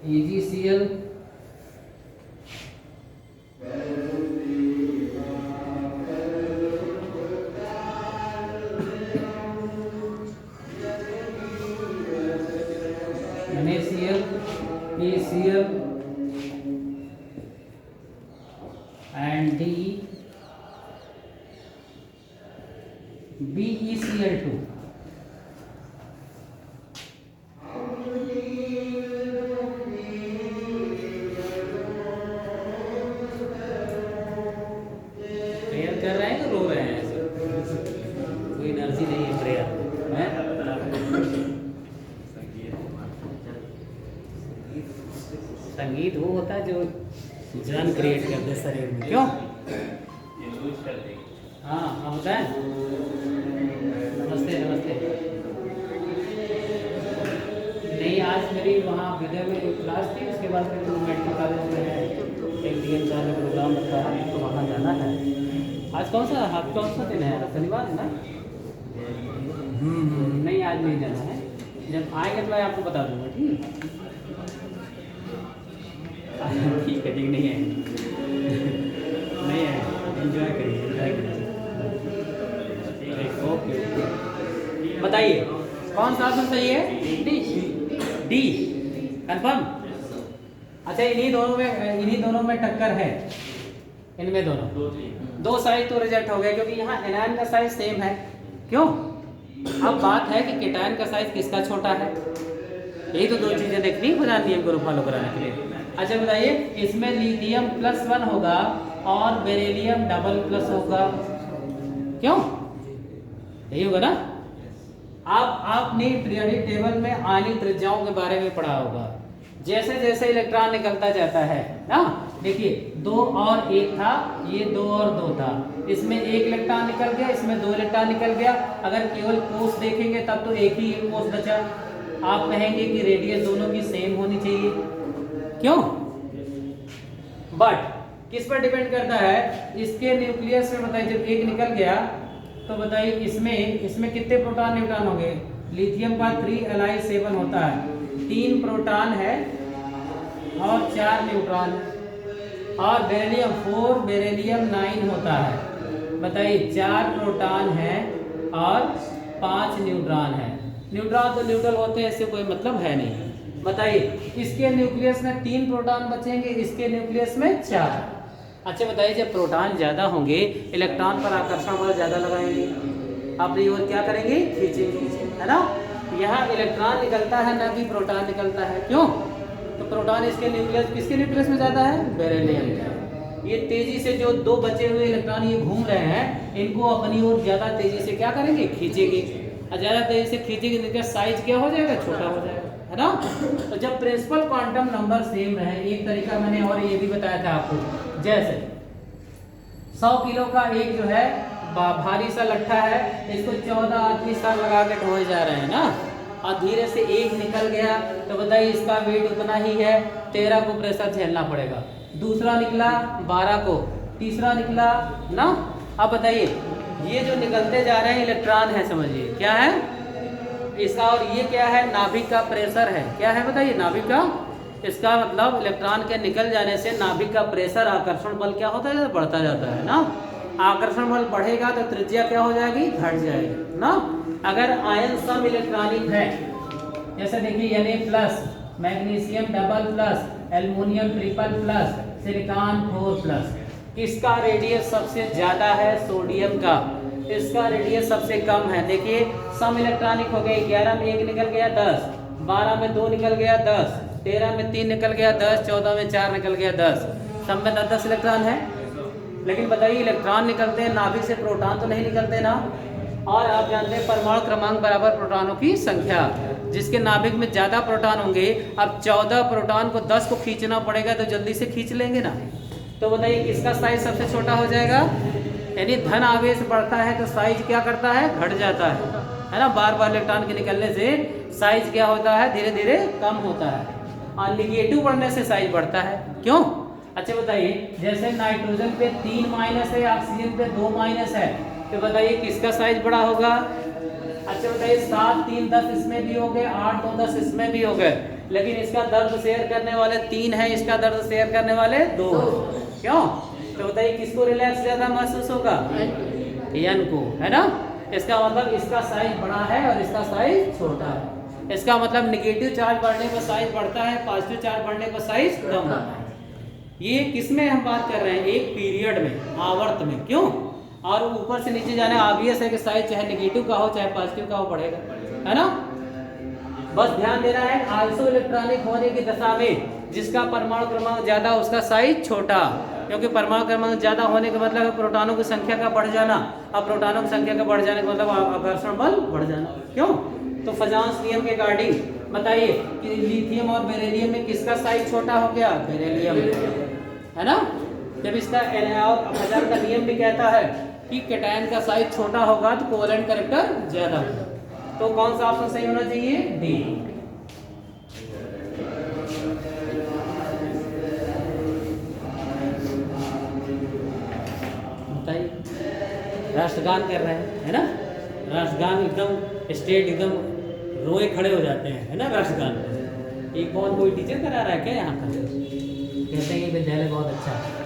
AgCl, NaCl, ACl and BeCl2। Prayer कर रहे हैं कि रो रहे हैं? कोई एनर्जी नहीं है प्रेयर में। संगीत वो होता है जो जान क्रिएट करते हैं शरीर में। क्यों? हाँ आप बताएं। नमस्ते नमस्ते। नहीं आज मेरी वहाँ विद्या में एक क्लास थी, उसके बाद फिर मेडिकल कॉलेज में है एक DM साल में प्रोग्राम रखा है तो वहाँ जाना है। आज कौन सा दिन है? शनिवार है ना। नहीं आज नहीं जाना है, जब आएंगे तो मैं आपको बता दूंगा। ठीक है ठीक है, ठीक नहीं आएंगे नहीं आएंगे, एंजॉय करिए एंजॉय करिए। ओके बताइए कौन सा ऑप्शन सही है? D confirm. अच्छा इन्हीं दोनों में टक्कर है, इनमें दोनों दो साइज तो रिजेक्ट हो गए क्योंकि यहाँ एनायन का साइज सेम है। क्यों? अब बात है कि केटायन का साइज किसका छोटा है, यही तो दो चीजें देखनी है बना नियम को फॉलो कराने के लिए। अच्छा बताइए इसमें लिथियम +1 होगा और बेरिलियम डबल+ होगा, क्यों? यही होगा ना। आपने पीरियोडिक टेबल में आयनिक त्रिज्याओं के बारे में पढ़ा होगा। जैसे जैसे इलेक्ट्रॉन निकलता जाता है ना, देखिए 2 और 1 था, ये 2 और 2 था, इसमें 1 इलेक्ट्रॉन निकल गया, इसमें 2 इलेक्ट्रॉन निकल गया। अगर केवल कोस देखेंगे तब तो एक ही कोस बचा। आप कहेंगे कि रेडियस दोनों की सेम होनी चाहिए, क्यों? बट किस पर डिपेंड करता है? इसके न्यूक्लियस में बताइए जब 1 निकल गया तो बताइए इसमें कितने प्रोटॉन न्यूट्रॉन होंगे? लिथियम का 3Li7 होता है, 3 प्रोटॉन है और 4 न्यूट्रॉन, और बेरिलियम 4 बेरिलियम 9 होता है। बताइए 4 प्रोटॉन है और 5 न्यूट्रॉन है। न्यूट्रॉन तो न्यूट्रल होते हैं, इससे कोई मतलब है नहीं। बताइए इसके न्यूक्लियस में 3 प्रोटॉन बचेंगे, इसके न्यूक्लियस में 4। अच्छा बताइए जब प्रोटॉन ज़्यादा होंगे इलेक्ट्रॉन पर आकर्षण बल ज़्यादा लगाएंगे, अपनी ओर क्या करेंगे? खींचेंगे, है ना। यहाँ इलेक्ट्रॉन निकलता है ना कि प्रोटॉन निकलता है, क्यों? तो प्रोटॉन इसके न्यूक्लियस किसके न्यूक्लियस में ज़्यादा है? बेरिलियम का। ये तेजी से जो 2 बचे हुए इलेक्ट्रॉन ये घूम रहे हैं, इनको अपनी ओर ज़्यादा तेजी से क्या करेंगे? खींचेंगे, और ज़्यादा तेजी से खींचेंगे तो इनका साइज क्या हो जाएगा? छोटा हो जाएगा, है ना। तो जब प्रिंसिपल क्वांटम नंबर सेम रहे, एक तरीका मैंने और ये भी बताया था आपको, जैसे 100 किलो का एक जो है भारी सा लट्ठा है, इसको 14 आदमी साल लगा के ढोए जा रहे हैं ना, और धीरे से एक निकल गया तो बताइए इसका वेट उतना ही है, 13 को प्रेशर झेलना पड़ेगा। दूसरा निकला 12 को, तीसरा निकला ना। अब बताइए ये जो निकलते जा रहे हैं इलेक्ट्रॉन है, समझिए क्या है इसका, और ये क्या है? नाभिक का प्रेशर है। क्या है बताइए? नाभिक का। इसका मतलब इलेक्ट्रॉन के निकल जाने से नाभिक का प्रेशर, आकर्षण बल क्या होता है? बढ़ता जाता है ना। आकर्षण बल बढ़ेगा तो त्रिज्या क्या हो जाएगी? घट जाएगी ना। अगर आयन सम इलेक्ट्रॉनिक है, जैसे देखिए Na+, magnesium double+, aluminium triple+, silicon 4+, किसका रेडियस सबसे ज्यादा है? सोडियम का। इसका रेडियस सबसे कम है। देखिए सम इलेक्ट्रॉनिक हो गए, 11 में 1 निकल गया 10, 12 में 2 निकल गया 10, 13 में 3 निकल गया 10, 14 में 4 निकल गया 10, सब में 10 इलेक्ट्रॉन है। लेकिन बताइए इलेक्ट्रॉन निकलते हैं नाभिक से, प्रोटॉन तो नहीं निकलते ना। और आप जानते हैं परमाणु क्रमांक बराबर प्रोटॉनों की संख्या, जिसके नाभिक में ज़्यादा प्रोटॉन होंगे, अब 14 प्रोटॉन को 10 को खींचना पड़ेगा तो जल्दी से खींच लेंगे ना। तो बताइए किसका साइज सबसे छोटा हो जाएगा? यानी धन आवेश बढ़ता है तो साइज क्या करता है? घट जाता है ना। बार बार इलेक्ट्रॉन के निकलने से साइज क्या होता है? धीरे धीरे कम होता है, और निगेटिव बढ़ने से साइज बढ़ता है, क्यों? अच्छा बताइए जैसे नाइट्रोजन पे 3 माइनस है, ऑक्सीजन पे 2 माइनस है, तो बताइए किसका साइज बड़ा होगा? अच्छा बताइए 7, 3, 10 इसमें भी हो गए, 8, 2, 10 इसमें भी हो गए, लेकिन इसका दर्द शेयर करने वाले 3 है, इसका दर्द शेयर करने वाले 2, क्यों? तो बताइए किसको रिलैक्स ज्यादा महसूस होगा? एन को, है ना। इसका मतलब इसका साइज बड़ा है और इसका साइज छोटा है। इसका मतलब निगेटिव चार्ज बढ़ने पर साइज बढ़ता है, पॉजिटिव चार्ज बढ़ने पर साइज कम होता है। ये किसमें हम बात कर रहे हैं? एक पीरियड में, आवर्त में, क्यों? और ऊपर से नीचे जाने ऑब्वियस है कि साइज चाहे नेगेटिव का हो चाहे पॉजिटिव का हो बढ़ेगा, है ना। बस ध्यान देना है आइसो इलेक्ट्रॉनिक होने की दशा में जिसका परमाणु क्रमांक ज्यादा उसका साइज छोटा, क्योंकि परमाणु क्रमांक ज्यादा होने का मतलब है प्रोटॉनों की संख्या का बढ़ जाना, और प्रोटॉनों की संख्या का बढ़ जाने का मतलब आकर्षण बल बढ़ जाना, क्यों? तो फजांस नियम के अकॉर्डिंग बताइए कि लिथियम और बेरिलियम में किसका साइज छोटा हो गया? बेरिलियम, है ना। जब इसका और फजान का नियम भी कहता है कि कैटायन का साइज छोटा होगा तो कोवेलेंट कैरेक्टर ज्यादा होगा। तो कौन सा ऑप्शन सही होना चाहिए? डी। बताइए राष्ट्रगान कर रहे हैं, है ना। राष्ट्रगान एकदम स्टेट एकदम रोए खड़े हो जाते हैं, है ना राष्ट्रगान पे। एक बहुत कोई टीचर करा रहा है क्या यहाँ पर? कहते हैं ये विद्यालय बहुत अच्छा है।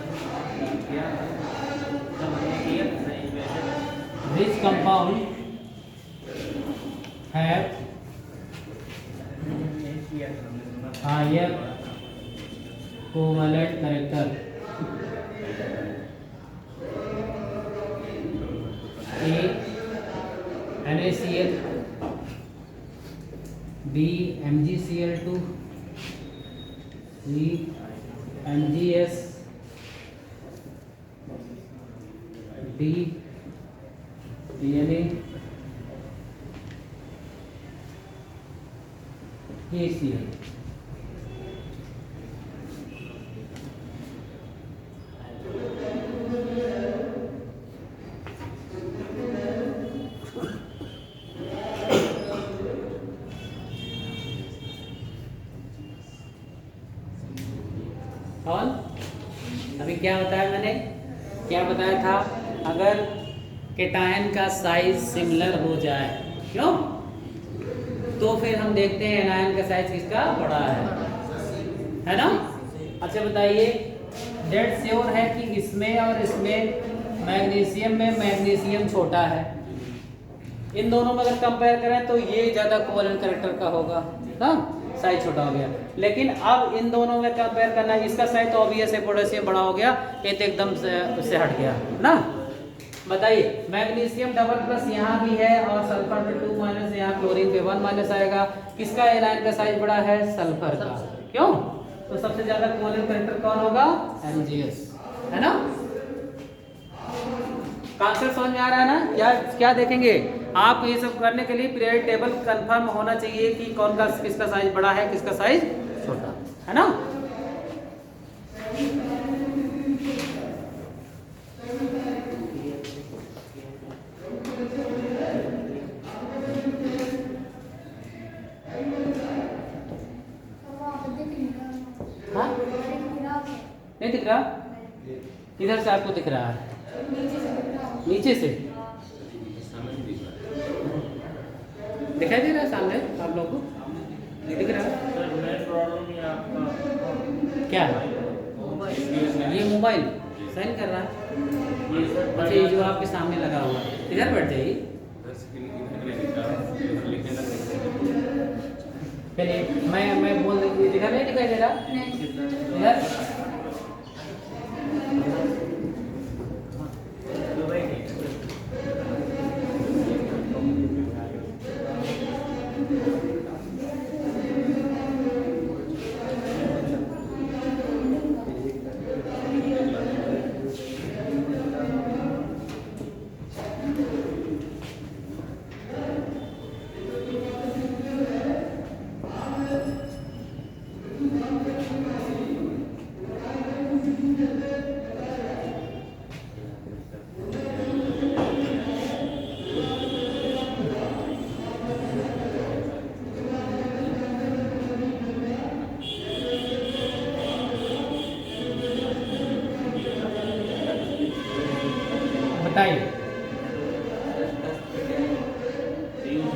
Which compound have higher covalent character? A. NaCl, B. MgCl2, C. MgS, D. DNA, ACl। और अभी क्या बताया मैंने, क्या बताया था? अगर केटायन का साइज सिमिलर हो जाए, क्यों? तो फिर हम देखते हैं एनायन का साइज किसका बड़ा है ना? अच्छा बताइए, डेट श्योर है कि इसमें और इसमें मैग्नीशियम में मैग्नीशियम छोटा है। इन दोनों में अगर कंपेयर करें तो ये ज़्यादा कोवलेंट कैरेक्टर का होगा ना, साइज छोटा हो गया। लेकिन अब इन दोनों में कंपेयर करना है, इसका साइज तो ऑब्वियस है पोटेशियम बड़ा हो गया, ये तो एकदम से उससे हट गया ना। बताइए, मैग्नीशियम डबल प्लस यहाँ भी है और सल्फर पे 2 माइनस, यहाँ क्लोरीन पे 1 माइनस आएगा। किसका एनायन का साइज बड़ा है? सल्फर का। क्यों? तो सबसे ज्यादा कोवलेंट कैरेक्टर कौन होगा? MgS, है ना? कॉन्सेप्ट समझ में आ रहा है ना? क्या क्या देखेंगे आप? ये सब करने के लिए पीरियड टेबल कंफर्म होना चाहिए कि कौन का किसका साइज बड़ा है, किसका साइज छोटा है ना। हाँ? नहीं दिख रहा? इधर से आपको दिख रहा है, नीचे से दिखाई दे रहा है सामने आप लोगों को? नहीं दिख रहा? क्या ये मोबाइल साइन कर रहा है? अच्छा, ये जो आपके सामने लगा हुआ, इधर बैठ जाइए पहले। मैं बोल दूँ, इधर नहीं दिखाई दे रहा? इधर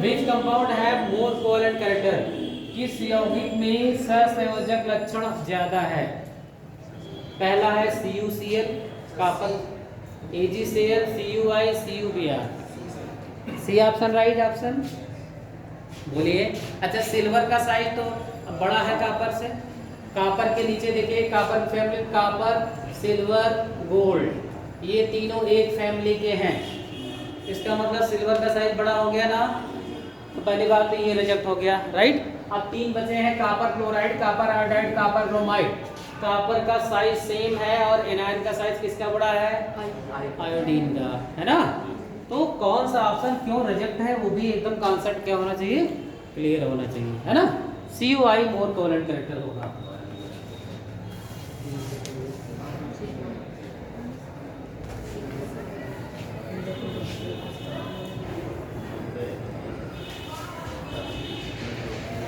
Which compound have more covalent character? किस यौगिक में सहसंयोजक लक्षण ज्यादा है? पहला है CuCl copper, AgCl, CuI, CuBr। C option right option, बोलिए। अच्छा, सिल्वर का साइज तो बड़ा है कॉपर से। कॉपर के नीचे देखिए, copper family, copper, silver, gold, ये तीनों एक फैमिली के हैं। इसका मतलब सिल्वर का साइज बड़ा हो गया ना, तो पहली बात तो ये रिजेक्ट हो गया, राइट। अब 3 बचे हैं, copper chloride, copper iodide, copper bromide. Copper का साइज सेम है और एनायन का साइज किसका बड़ा है? आयोडीन का, है ना। तो कौन सा ऑप्शन क्यों रिजेक्ट है वो भी एकदम कॉन्सेप्ट क्या होना चाहिए, क्लियर होना चाहिए, है ना। CuI मोर कोवलेंट कैरेक्टर होगा।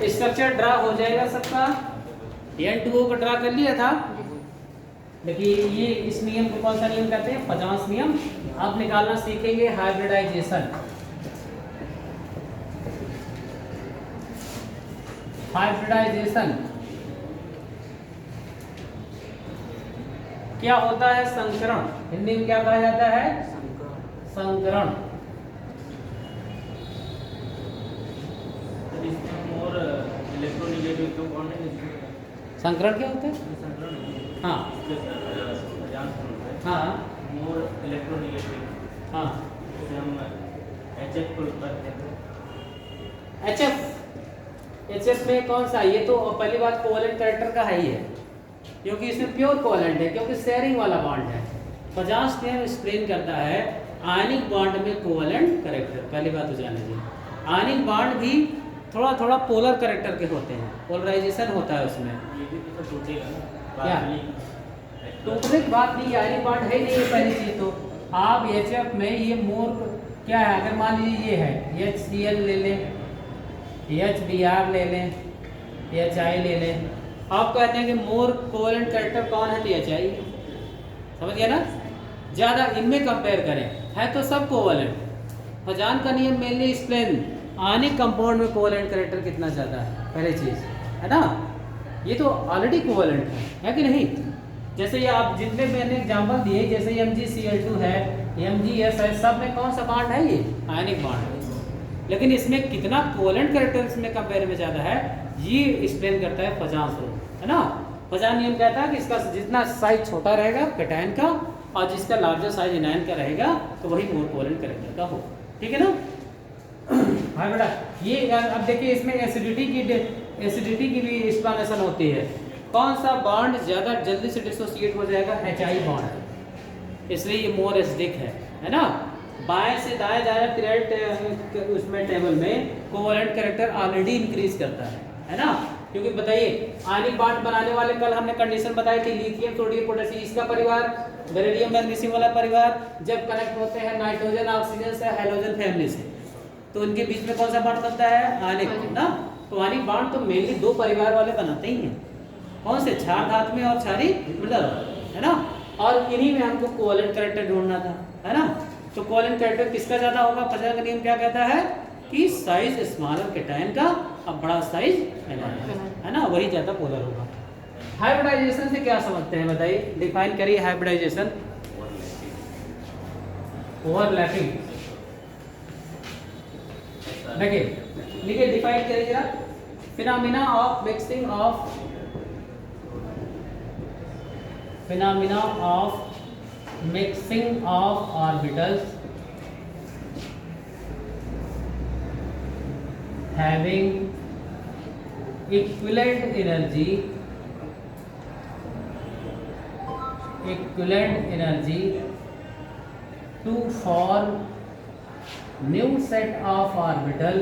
स्ट्रक्चर ड्रा हो जाएगा सबका। N2O का ड्रा कर लिया था। देखिए, ये इस नियम को कौन सा नियम कहते हैं? 50 नियम। आप निकालना सीखेंगे हाइब्रिडाइजेशन। हाइब्रिडाइजेशन क्या होता है? संकरण। हिंदी में क्या कहा जाता है? संकरण। संकरण क्या होता है? हाँ हाँ मोर इलेक्ट्रोनेगेटिव। हाँ जैसे हम HF को करते हैं। एच एफ में कौन सा? ये तो पहली बात कोवेलेंट कैरेक्टर का है ही है, क्योंकि इसमें प्योर कोवेलेंट है, क्योंकि शेयरिं वाला बॉन्ड है। 50 नियम एक्सप्लेन करता है आयनिक बॉन्ड में कोवेलेंट कैरेक्टर। पहली बात तो जान लीजिए, आयनिक बॉन्ड भी थोड़ा थोड़ा पोलर कैरेक्टर के होते हैं, पोलराइजेशन होता है उसमें। ये भी तो टूटेगा ना क्या? टूटने की बात नहीं, आयनिक बॉन्ड है ही नहीं है पहली चीज तो। आप एच में ये मोर क्या है? अगर मान लीजिए ये है HCl ले लें, HBr ले लें, HI ले लें, आप कहते हैं कि मोर कोवेलेंट कैरेक्टर कौन है? तो HI। समझ गया ना? ज़्यादा इनमें कंपेयर करें, है तो सब कोवेलेंट। फजान का नियम मेनली एक्सप्लेन आयनिक कंपाउंड में कोवेलेंट कैरेक्टर कितना ज़्यादा है, पहली चीज़ है ना। ये तो ऑलरेडी कोवेलेंट है कि नहीं? जैसे ये आप जितने मैंने एग्जांपल दिए, जैसे MgCl2 है, MgS है, सब में कौन सा बॉन्ड है? ये आयनिक बॉन्ड है। लेकिन इसमें कितना कोवेलेंट कैरेक्टर इसमें कंपेयर में ज़्यादा है, ये एक्सप्लेन करता है फजान रूल, है ना। फजान नियम कहता है कि इसका जितना साइज छोटा रहेगा कैटायन का, और जिसका लार्जर साइज एनायन का रहेगा, तो वही मोर कोवेलेंट कैरेक्टर का हो। ठीक है ना? हाँ बेटा, ये अब देखिए इसमें एसिडिटी की भी एक्सप्लेनेशन होती है। कौन सा बॉन्ड ज़्यादा जल्दी से डिसोसिएट हो जाएगा? HI बॉन्ड, इसलिए ये मोर एसिडिक है ना। बाएं से दाएं जाए पीरियड उसमें टेबल में कोवेलेंट कैरेक्टर ऑलरेडी इंक्रीज करता है ना। क्योंकि बताइए आयनिक बॉन्ड बनाने वाले कल हमने कंडीशन बताई थी, लिथियम सोडियम पोटेशियम इसका परिवार, बेरिलियम मैग्नीशियम वाला परिवार जब कनेक्ट होते हैं नाइट्रोजन ऑक्सीजन से हैलोजन फैमिली से, तो उनके बीच में कौन सा बॉन्ड बनता है? आयनिक ना। तो आयनिक बॉन्ड तो मेनली दो परिवार वाले बनाते ही हैं। कौन से? क्षार धातु में और क्षारीय मृदा, है ना। और इन्हीं में हमको कोवेलेंट कैरेक्टर ढूंढना था, है ना। तो कोवेलेंट कैरेक्टर किसका ज्यादा होगा? फजान का नियम क्या कहता है कि साइज स्मॉलर कैटायन का और बड़ा साइज एनायन, है ना, वही ज्यादा पोलर होगा। हाइब्रिडाइजेशन से क्या समझते हैं बताइए? डिफाइन करिए हाइब्रिडाइजेशन। ओवरलैपिंग। देखिए लिखिए, डिफाइन करिए जरा। Phenomena of mixing of orbitals having equivalent energy to form new set of orbital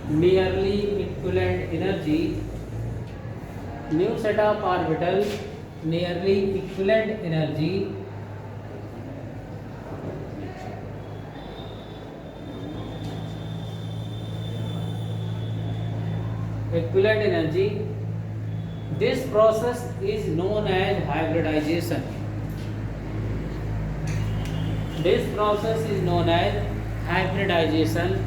nearly equivalent energy, new set of orbital nearly equivalent energy this process is known as hybridization. This process is known as hybridization.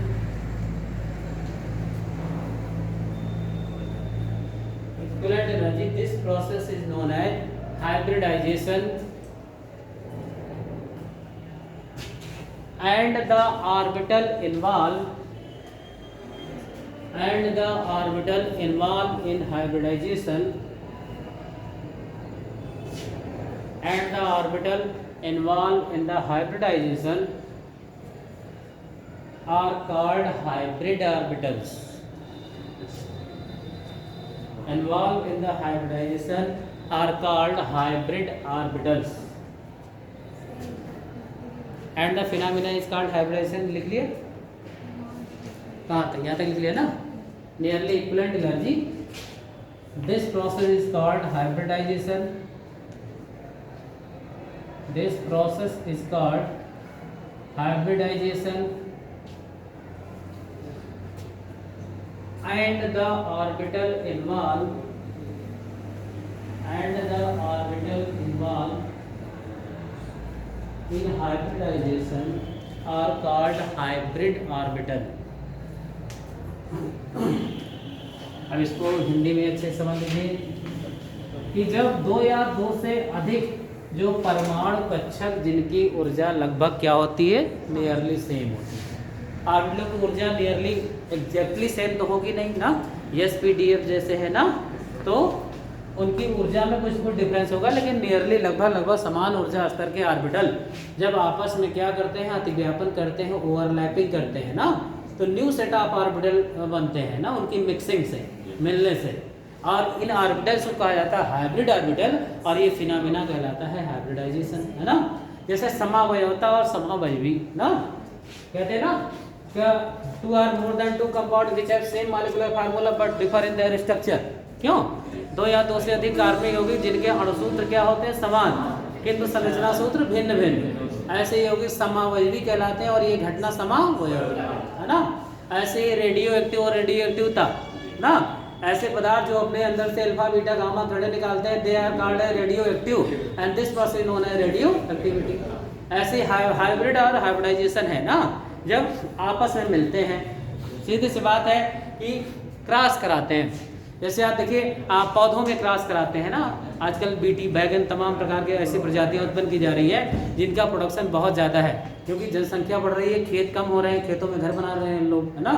Equivalent energy, this process is known as hybridization, and the orbital involved in hybridization are called hybrid orbitals. Involved in the hybridization are called hybrid orbitals, and the phenomena is called hybridization. लिख लिए? कहाँ तक? यहाँ तक लिख लिया ना? Nearly equivalent energy. This process is called hybridization. This process is called hybridization, and the orbital involved in hybridisation are called hybrid orbital. अब इसको हिंदी में अच्छे से समझ लीजिए कि जब दो या दो से अधिक जो परमाणु कक्षक जिनकी ऊर्जा लगभग क्या होती है, नियरली सेम होती है। ऑर्बिटल की ऊर्जा नियरली एग्जैक्टली सेम तो होगी नहीं ना, एस पी डी एफ जैसे है ना, तो उनकी ऊर्जा में कुछ डिफरेंस होगा, लेकिन नियरली लगभग समान ऊर्जा स्तर के ऑर्बिटल जब आपस में क्या करते हैं, अतिव्यापन करते हैं, ओवरलैपिंग करते हैं ना, तो न्यू सेट ऑफ ऑर्बिटल बनते हैं ना, उनकी मिक्सिंग से, मिलने से। और इन ऑर्बिटल्स को कहा जाता है हाइब्रिड ऑर्बिटल, और ये फिनोमेना कहलाता है हाइब्रिडाइजेशन, है ना। जैसे समावयवता और समावयवी ना कहते हैं ना, क्या two or more than two compound which have same molecular formula but differ in their structure. क्यों? दो या दो से अधिक कार्बनिक यौगिक जिनके अणुसूत्र क्या होते हैं, समान, किंतु संरचना सूत्र भिन्न भिन्न, ऐसे यौगिक समावयवी कहलाते हैं, और ये घटना समावयवी है ना। ऐसे ही रेडियो एक्टिव और रेडियो एक्टिवता ना, ऐसे पदार्थ जो अपने अंदर से अल्फा बीटा गामा किरणें निकालते हैं, they are called radioactive and this process known as radioactivity. ऐसे हाइब्रिड और हाइब्रिडाइजेशन है ना, जब आपस में मिलते हैं, सीधी सी बात है कि क्रॉस कराते हैं। जैसे आप देखिए, आप पौधों में क्रॉस कराते हैं ना, आजकल बीटी, बैगन, तमाम प्रकार के ऐसी प्रजातियां उत्पन्न की जा रही है जिनका प्रोडक्शन बहुत ज़्यादा है, क्योंकि जनसंख्या बढ़ रही है, खेत कम हो रहे हैं, खेतों में घर बना रहे हैं लोग, है ना।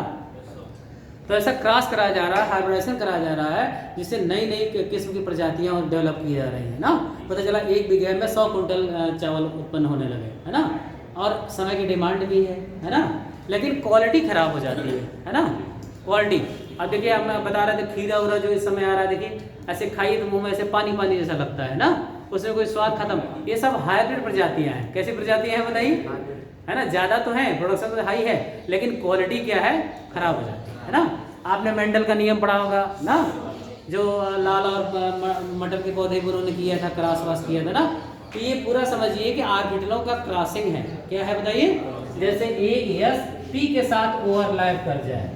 तो ऐसा क्रॉस कराया जा रहा है, हाइब्रिडाइजेशन कराया जा रहा है, जिससे नई नई किस्म की प्रजातियां डेवलप की जा रही है ना। पता चला 1 बीघे में 100 कुंटल चावल उत्पन्न होने लगे, है ना, और समय की डिमांड भी है ना, लेकिन क्वालिटी खराब हो जाती है ना, क्वालिटी। अब देखिए, हम बता रहे थे खीरा उरा जो इस समय आ रहा है, देखिए ऐसे खाइए तो मुंह में ऐसे पानी पानी जैसा लगता है ना, उसमें कोई स्वाद खत्म। ये सब हाइब्रिड प्रजातियां हैं। कैसी प्रजातियां हैं बताइए, है ना, ज़्यादा तो हैं, प्रोडक्शन तो हाई है, लेकिन क्वालिटी क्या है, खराब हो जाती है ना। आपने मेंडल का नियम पढ़ा होगा ना, जो लाल और मटर के पौधे पर उन्होंने किया था, क्रॉस वास किया था ना। तो ये पूरा समझिए कि ऑर्बिटलों का क्रॉसिंग है। क्या है बताइए, जैसे एक यस पी के साथ ओवरलैप कर जाए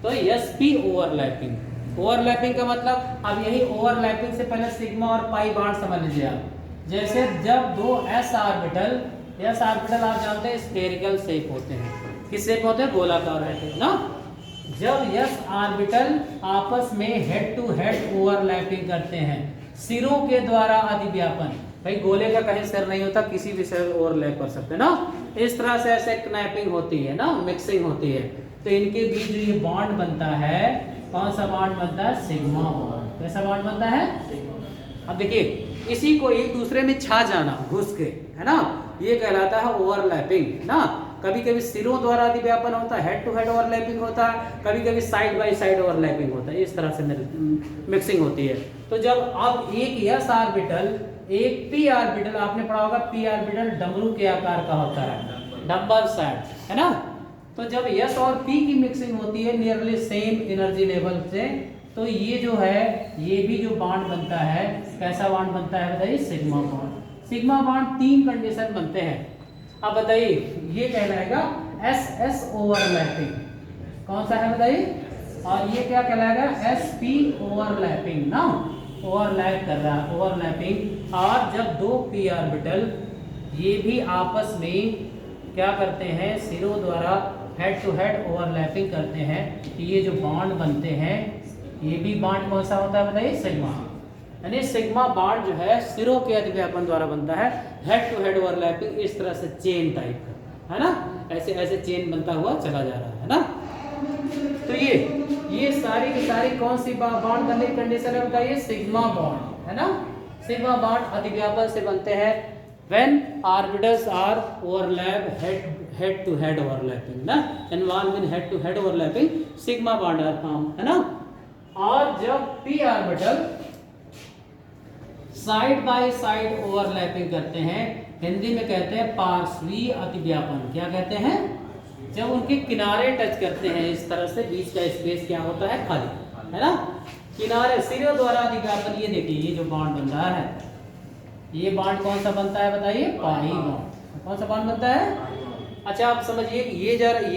तो एस पी ओवरलैपिंग। ओवरलैपिंग का मतलब, अब यही ओवरलैपिंग से पहले सिग्मा और पाई बार समझ लीजिए आप। जैसे जब दो एस ऑर्बिटल आप जानते हैं स्फेरिकल शेप होते हैं, किस शेप होते हैं, गोलाकार रहते हैं ना। जब एस ऑर्बिटल आपस में हेड टू हेड ओवरलैपिंग करते हैं सिरों के द्वारा अतिव्यापन, भाई गोले का कहीं सिर नहीं होता, किसी भी सिर ओवरलैप कर सकते हैं ना, इस तरह से ऐसे क्नैपिंग होती है ना, मिक्सिंग होती है। तो इनके बीच जो ये बॉन्ड बनता है, कौन सा बॉन्ड बनता है, सिग्मा बॉन्ड। कैसा बॉन्ड बनता है? अब देखिए, इसी को एक दूसरे में छा जाना, घुस के, है ना, ये कहलाता है ओवरलैपिंग ना। कभी कभी सिरों द्वारा अतिव्यापन होता है, हेड टू हेड ओवरलैपिंग होता है, कभी कभी साइड बाय साइड ओवरलैपिंग होता है, इस तरह से मिक्सिंग होती है। तो जब अब एक एस ऑर्बिटल, एक पी ऑर्बिटल, आपने पढ़ा होगा पी ऑर्बिटल डमरू के आकार का होता है, डम्बल साइड, है ना। तो जब यस और पी की मिक्सिंग होती है नियरली सेम एनर्जी लेवल से, तो ये जो है, ये भी जो बॉन्ड बनता है, कैसा बॉन्ड बनता है बताइए, sigma bond. Sigma bond 3 condition बनते हैं। अब बताइए, ये कहलाएगा एस एस ओवरलैपिंग, कौन सा है बताइए, और ये क्या कहलाएगा, एस पी ओवरलैपिंग ना, ओवरलैप कर रहा है, ओवरलैपिंग। और जब दो पी ऑर्बिटल ये भी आपस में क्या करते हैं, सिरों द्वारा हेड टू हेड ओवरलैपिंग करते हैं, तो ये जो बॉन्ड बनते हैं, ये भी बॉन्ड कौन सा होता है बताइए, सिग्मा। यानी सिग्मा बॉन्ड जो है सिरों के अतिव्यापन द्वारा बनता है, हेड टू हेड ओवरलैपिंग, इस तरह से चेन टाइप का, है ना, ऐसे ऐसे चेन बनता हुआ चला जा रहा है ना। तो ये सारी की सारी कौन सी बॉन्ड बनने की कंडीशन है बताइए, सिग्मा बॉन्ड, है ना। सिग्मा बॉन्ड अतिव्यापन से बनते हैं when orbitals are overlap head to head overlapping ना, involved in head to head overlapping, sigma bond are formed, है ना। और जब p orbital side by side overlapping करते हैं, हिंदी में कहते हैं पार्श्वीय अतिव्यापन। क्या कहते हैं, जब उनके किनारे टच करते हैं, इस तरह से बीच का स्पेस क्या होता है, खाली, है ना, किनारे सिरों द्वारा अतिव्यापन। ये देखिए, ये जो बॉन्ड बन रहा है, ये बॉन्ड कौन सा बनता है बताइए, पाई बॉन्ड। कौन सा बॉन्ड बनता है? अच्छा, आप समझिए ये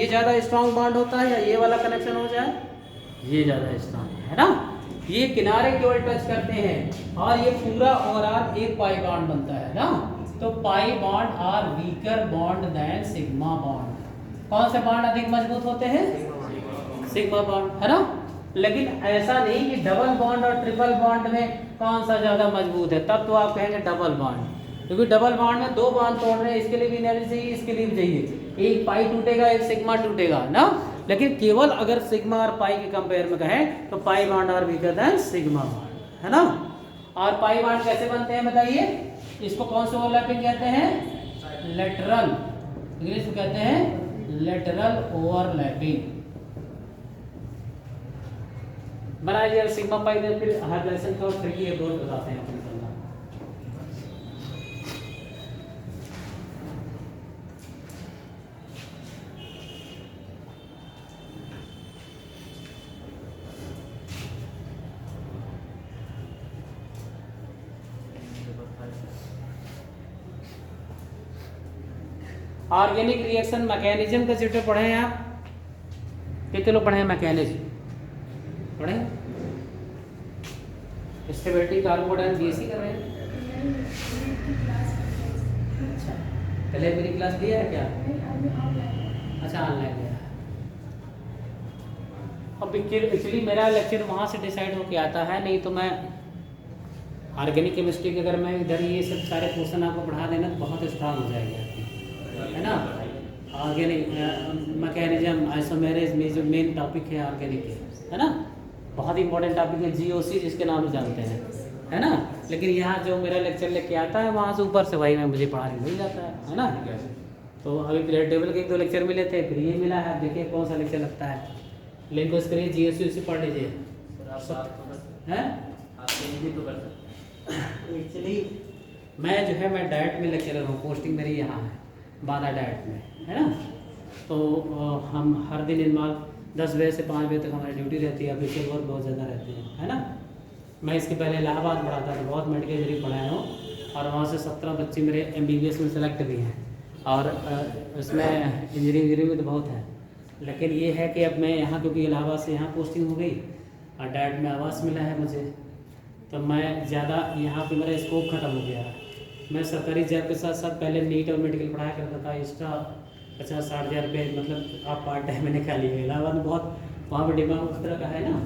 ज़्यादा स्ट्रॉन्ग बॉन्ड होता है या ये वाला कनेक्शन हो जाए, ये ज़्यादा स्ट्रॉन्ग है ना। ये किनारे केवल टच करते हैं और ये पूरा ओवरऑल एक पाई बॉन्ड बनता है ना, तो pi bond are weaker bond than sigma bond. कौन से बॉन्ड अधिक मजबूत होते हैं? सिग्मा बॉन्ड, है ना। लेकिन ऐसा नहीं कि डबल बॉन्ड और ट्रिपल बॉन्ड में कौन सा ज़्यादा मजबूत है, तब तो आप कहेंगे डबल बॉन्ड, क्योंकि डबल बॉन्ड में दो बॉन्ड तोड़ रहे हैं, इसके लिए भी एनर्जी चाहिए, इसके लिए भी चाहिए, एक पाई टूटेगा एक सिग्मा टूटेगा ना। लेकिन केवल अगर सिग्मा और पाई के कंपेयर में कहें तो pi bond are weaker than sigma bond, है ना। और पाई बॉन्ड कैसे बनते हैं बताइए? इसको कौन से ओवरलैपिंग कहते हैं? लेटरल, इंग्लिश में कहते हैं लेटरल ओवरलैपिंग। बनाइए सिग्मा पाई दे, फिर हर लेसन का ट्रिकी एक और बताते हैं अपन। ऑर्गेनिक रिएक्शन मैकेनिज्म का चैप्टर पढ़े हैं आप? कितने लोग पढ़े हैं मैकेनिज्म? पढ़े? स्टेबिलिटी कार्बोडाइन बीएससी कर रहे हैं? अच्छा, पहले मेरी क्लास दिया है क्या? अच्छा, ऑनलाइन दिया है। अब एक्चुअली मेरा लेक्चर वहाँ से डिसाइड होके आता है, नहीं तो मैं ऑर्गेनिक केमिस्ट्री के अगर मैं इधर ये सब सारे पोर्शन आपको पढ़ा देना तो बहुत स्ट्रांग हो जाएगी आपकी, है ना। ऑर्गेनिक मैकेनिज्म आइसोमेरेज में जो मेन टॉपिक है ऑर्गेनिक के, है ना, बहुत इंपॉर्टेंट टॉपिक है, जीओसी जिसके नाम से जानते हैं, है ना। लेकिन यहाँ जो मेरा लेक्चर लेके आता है वहाँ से ऊपर से वही मैं मुझे पढ़ा के मिल जाता है ना। तो अभी पीरियड टेबल के एक दो लेक्चर मिले थे, फिर ये मिला है, देखिए कौन सा लेक्चर लगता है। लिंक उस करिए, जीओसी पढ़ लीजिए, हैं। एक्चुअली मैं जो है मैं डाइट में लेक्चरर हूँ, पोस्टिंग मेरी यहाँ है बादा डाइट में, है ना। तो हम हर दिन इनमाल 10 बजे से 5 बजे तक हमारी ड्यूटी रहती है, ऑफिशियल वर्क बहुत ज़्यादा रहते हैं, है ना। मैं इसके पहले इलाहाबाद पढ़ाता था, बहुत मेडिकल जरिए पढ़ाया हूँ, और वहाँ से 17 बच्चे मेरे MBBS में सेलेक्ट भी हैं, और उसमें इंजीनियरिंग में तो बहुत है। लेकिन ये है कि अब मैं यहाँ, क्योंकि इलाहाबाद से यहाँ पोस्टिंग हो गई और डाइट में आवास मिला है मुझे, तो मैं ज़्यादा यहाँ पे मेरा स्कोप ख़त्म हो गया है। मैं सरकारी जॉब के साथ साथ पहले नीट और मेडिकल पढ़ाया करता था, एक्स्ट्रा 50-60 हज़ार रुपये मतलब आप पार्ट टाइम में निकालिए। इलाहाबाद में बहुत वहाँ पर डिमांड उस तरह का है ना,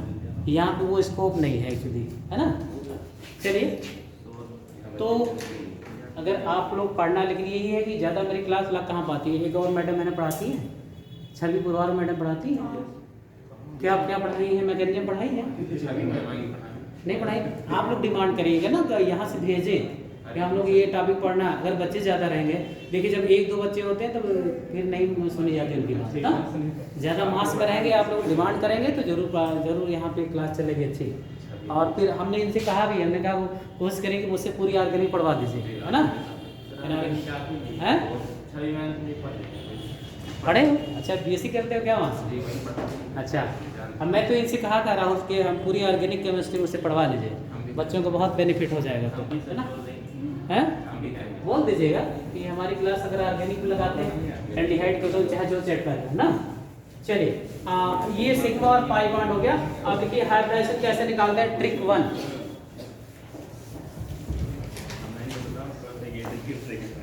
यहाँ पे वो स्कोप नहीं है एक्चुअली, है ना। चलिए, तो अगर आप लोग पढ़ना, लेकिन यही है कि ज़्यादा मेरी क्लास लग कहाँ पाती है। एक और मैडम मैंने पढ़ाती है, छवि पुरवार मैडम पढ़ाती है। क्या आप क्या पढ़ाई है? मैकेनिज्म पढ़ाई है? नहीं पढ़ाई। आप लोग डिमांड करिएगा ना यहाँ से भेजें कि हम लोग ये टॉपिक पढ़ना। अगर बच्चे ज़्यादा रहेंगे, देखिए जब 1-2 बच्चे होते हैं तो फिर नहीं सुनी जाती उनकी बात ना। ज़्यादा मास में रहेंगे, आप लोग डिमांड करेंगे तो जरूर यहाँ पे क्लास चलेगी अच्छी। और फिर हमने इनसे कहा भी, हमने कहा वो कोशिश करेंगे मुझसे पूरी ऑर्गेनिक पढ़वा दीजिए, है ना। हैं पढ़े हो? अच्छा, BSc करते हो क्या वहाँ से? अच्छा, अब मैं तो इनसे कहा था राहुल के हम पूरी ऑर्गेनिक केमिस्ट्री मुझसे पढ़वा लीजिए, बच्चों को बहुत बेनिफिट हो जाएगा, तो है ना। हैं बोल दीजिएगा कि हमारी क्लास अगर ऑर्गेनिक में लगाते हैं, एल्डिहाइड को तो चाहे जो चेक करेगा ना। चलिए, ये सिग्मा और पाई बॉन्ड हो गया। अब देखिए हाइब्रिडाइजेशन कैसे निकालते हैं, ट्रिक 1।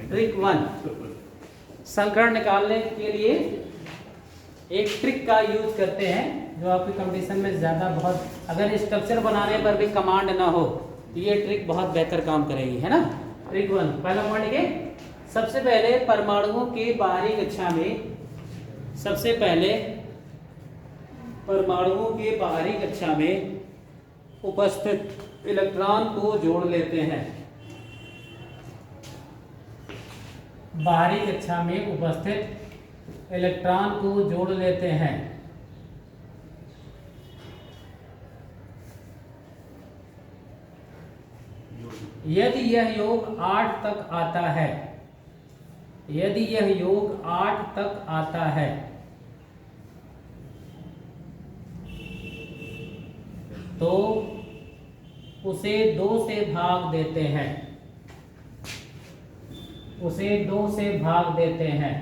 ट्रिक 1 संकरण निकालने के लिए एक ट्रिक का यूज करते हैं, जो आपकी कंपटीशन में ज़्यादा बहुत, अगर स्ट्रक्चर बनाने पर भी कमांड ना हो तो ये ट्रिक बहुत बेहतर काम करेगी, है ना। ट्रिक 1, पहला पॉइंट देखिए, सबसे पहले परमाणुओं के बाहरी कक्षा में, सबसे पहले परमाणुओं के बाहरी कक्षा में उपस्थित इलेक्ट्रॉन को जोड़ लेते हैं। बाहरी कक्षा में उपस्थित इलेक्ट्रॉन को जोड़ लेते हैं। यदि यह योग 8 तक आता है, यदि यह योग 8 तक आता है तो उसे 2 से भाग देते हैं, उसे 2 से भाग देते हैं।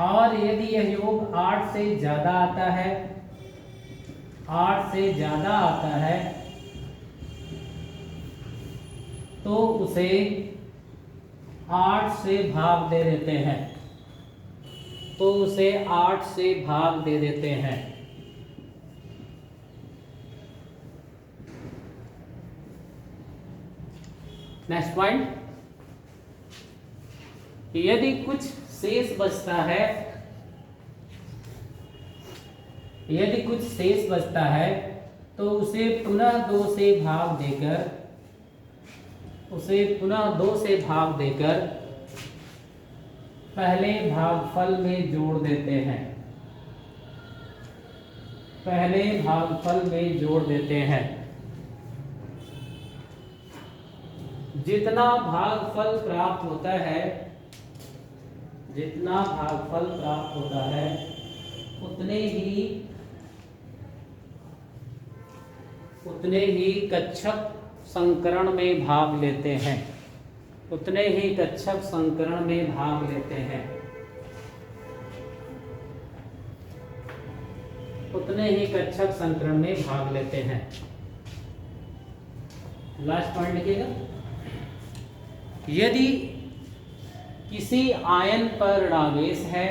और यदि यह योग 8 से ज्यादा आता है, 8 से ज्यादा आता है तो उसे 8 से भाग दे देते हैं, तो उसे 8 से भाग दे देते हैं। नेक्स्ट पॉइंट, यदि कुछ शेष बचता है, यदि कुछ शेष बचता है तो उसे पुनः 2 से भाग देकर, उसे पुनः 2 से भाग देकर पहले भागफल में जोड़ देते हैं, पहले भागफल में जोड़ देते हैं। जितना भागफल प्राप्त होता है, जितना भागफल प्राप्त होता है उतने ही कक्षक संकरण में भाग लेते हैं, उतने ही कक्षक संकरण में भाग लेते हैं, उतने ही कक्षक संकरण में भाग लेते हैं। लास्ट पॉइंट लिखिएगा, यदि किसी आयन पर ऋणावेश है,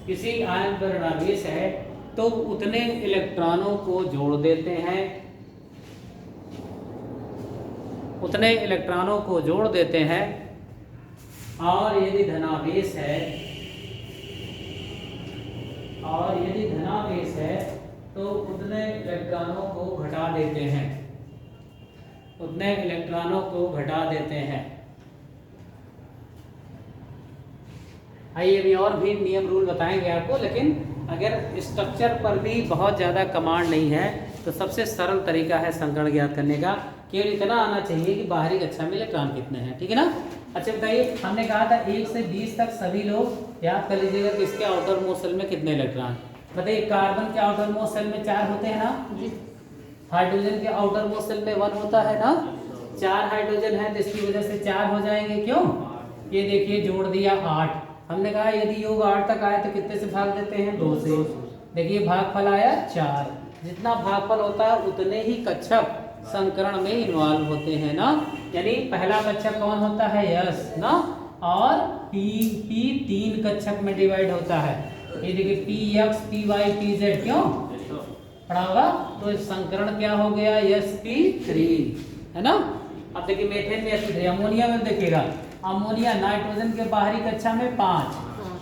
किसी आयन पर ऋणावेश है तो उतने इलेक्ट्रॉनों को जोड़ देते हैं, उतने इलेक्ट्रॉनों को जोड़ देते हैं। और यदि धनावेश है, और यदि धनावेश है तो उतने इलेक्ट्रॉनों को घटा देते हैं, उतने इलेक्ट्रॉनों को घटा देते हैं। आइए अभी और भी नियम रूल बताएंगे आपको, लेकिन अगर स्ट्रक्चर पर भी बहुत ज़्यादा कमांड नहीं है तो सबसे सरल तरीका है संकरण ज्ञात करने का, केवल इतना आना चाहिए कि बाहरी कक्षा में इलेक्ट्रॉन कितने हैं, ठीक है ना। अच्छा बताइए, हमने कहा था 1 से 20 तक सभी लोग याद कर लीजिएगा कि इसके आउटर मोस्ट शेल में कितने इलेक्ट्रॉन। बताइए, कार्बन के आउटर मोस्ट शेल में 4 होते हैं ना, हाइड्रोजन के आउटर मोस्ट शेल में 1 होता है ना, 4 हाइड्रोजन है तो इसकी वजह से 4 हो जाएंगे। क्यों? ये देखिए जोड़ दिया 8। हमने कहा यदि योग 8 तक आए तो कितने से भाग देते हैं? 2 से। देखिए भागफल आया 4। जितना भागफल होता है उतने ही कक्षक संकरण में इन्वॉल्व होते हैं ना। यानी पहला कक्षक कौन होता है? यस ना। और पी 3 कक्षक में डिवाइड होता है। ये देखिए p x p y p z, क्यों पढ़ा होगा? तो संकरण क्या हो गया? sp3 है ना। अब देखिए मेथेन में sp3, अमोनिया में देखिएगा, अमोनिया नाइट्रोजन के बाहरी कक्षा में 5,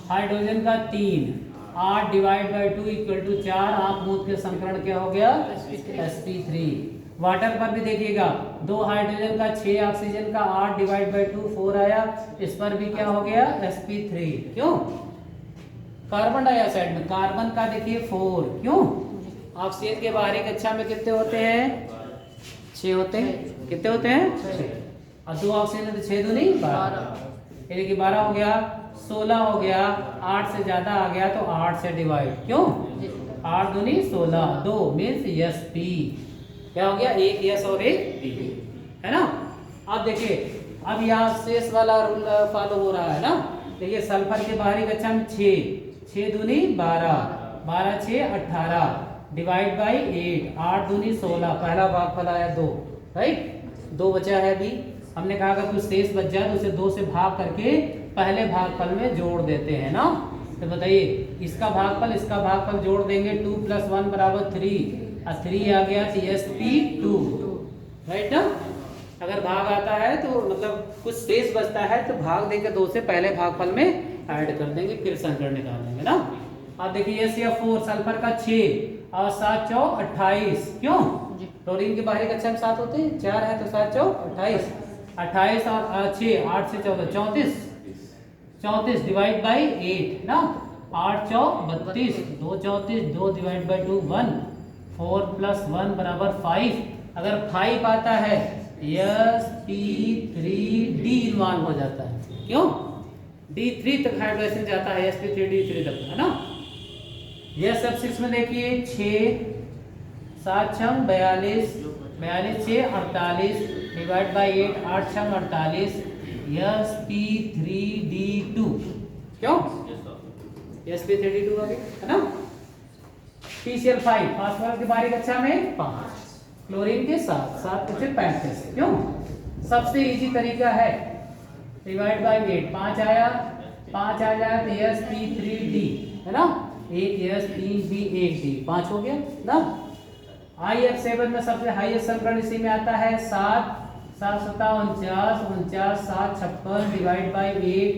हाइड्रोजन का 3, 8 डिवाइड बाई 2 इक्वल टू 4। आंख मूंद के संकरण क्या हो गया? sp3। वाटर पर भी देखिएगा, 2 हाइड्रोजन का 6, ऑक्सीजन का 8 डिवाइड बाई 2 4 आया। इस पर भी क्या हो गया? sp3। क्यों? कार्बन डाइऑक्साइड में कार्बन का देखिए 4, क्यों? ऑक्सीजन के बाहरी कक्षा में कितने होते हैं? 6 होते हैं। कितने होते हैं? 6। और 2 ऑक्सीजन तो 6 दूनी 12। ये देखिए 12 हो गया, 16 हो गया, 8 से ज्यादा आ गया तो 8 से डिवाइड, क्यों? 8 दूनी 16, 2 मीन्स sp। क्या हो गया? एक यस और एक पी, है ना। अब देखिए, अब यहाँ शेष वाला रूल फॉलो हो रहा है ना। देखिए सल्फर के बाहरी कक्षा में 6 दूनी 12, 12 6 18 डिवाइड बाई 8, 8 दूनी 16। पहला भागफल आया 2, राइट। 2 बचा है अभी। हमने कहा अगर कुछ शेष बच जाए तो उसे 2 से भाग करके पहले भागफल में जोड़ देते हैं ना। तो बताइए, इसका भागफल जोड़ देंगे, 2 + 1 = 3, और 3 आ गया तो sp2, राइट ना। अगर भाग आता है तो मतलब कुछ शेष बचता है तो भाग देकर 2 से पहले भागफल में ऐड कर देंगे, फिर संकरण निकाल देंगे ना। अब देखिए SF4 सल्फर का 6 और 7 4 28, क्यों? क्लोरीन के बाहरी कक्षा में 7 होते हैं, 4 है तो 7 4 28, 28 और 6 8 से 14 34 डिवाइड बाई 8 ना। 8 4 32, 2 34, 2 डिवाइड बाई 2 1, 4 + 1 = 5। अगर 5 आता है sp3d इन्वॉल्व हो जाता है, क्यों? D3 तक हाइड्रोजन जाता है, sp3 D3 तक, है ना। यस अब 6 में देखिए 6 7 6 42, 42 6 48 डिवाइड बाई 8, 8 6 48, sp3d2, क्यों? sp3d2 आ गया, है ना। PCl5 फास्फोरस की बाहरी कक्षा में 5, क्लोरीन के साथ 7 पचे 35, क्यों? सबसे इजी तरीका है, डिवाइड बाय 8, 5 आया, 5 आ जाए तो sp3d है ना, एक s3b 1d, 5 हो गया ना। IF7 में सबसे हाईएस्ट समीकरण इसी में आता है 7, 7 सता 49, 49 7 56 डिवाइड बाय 8,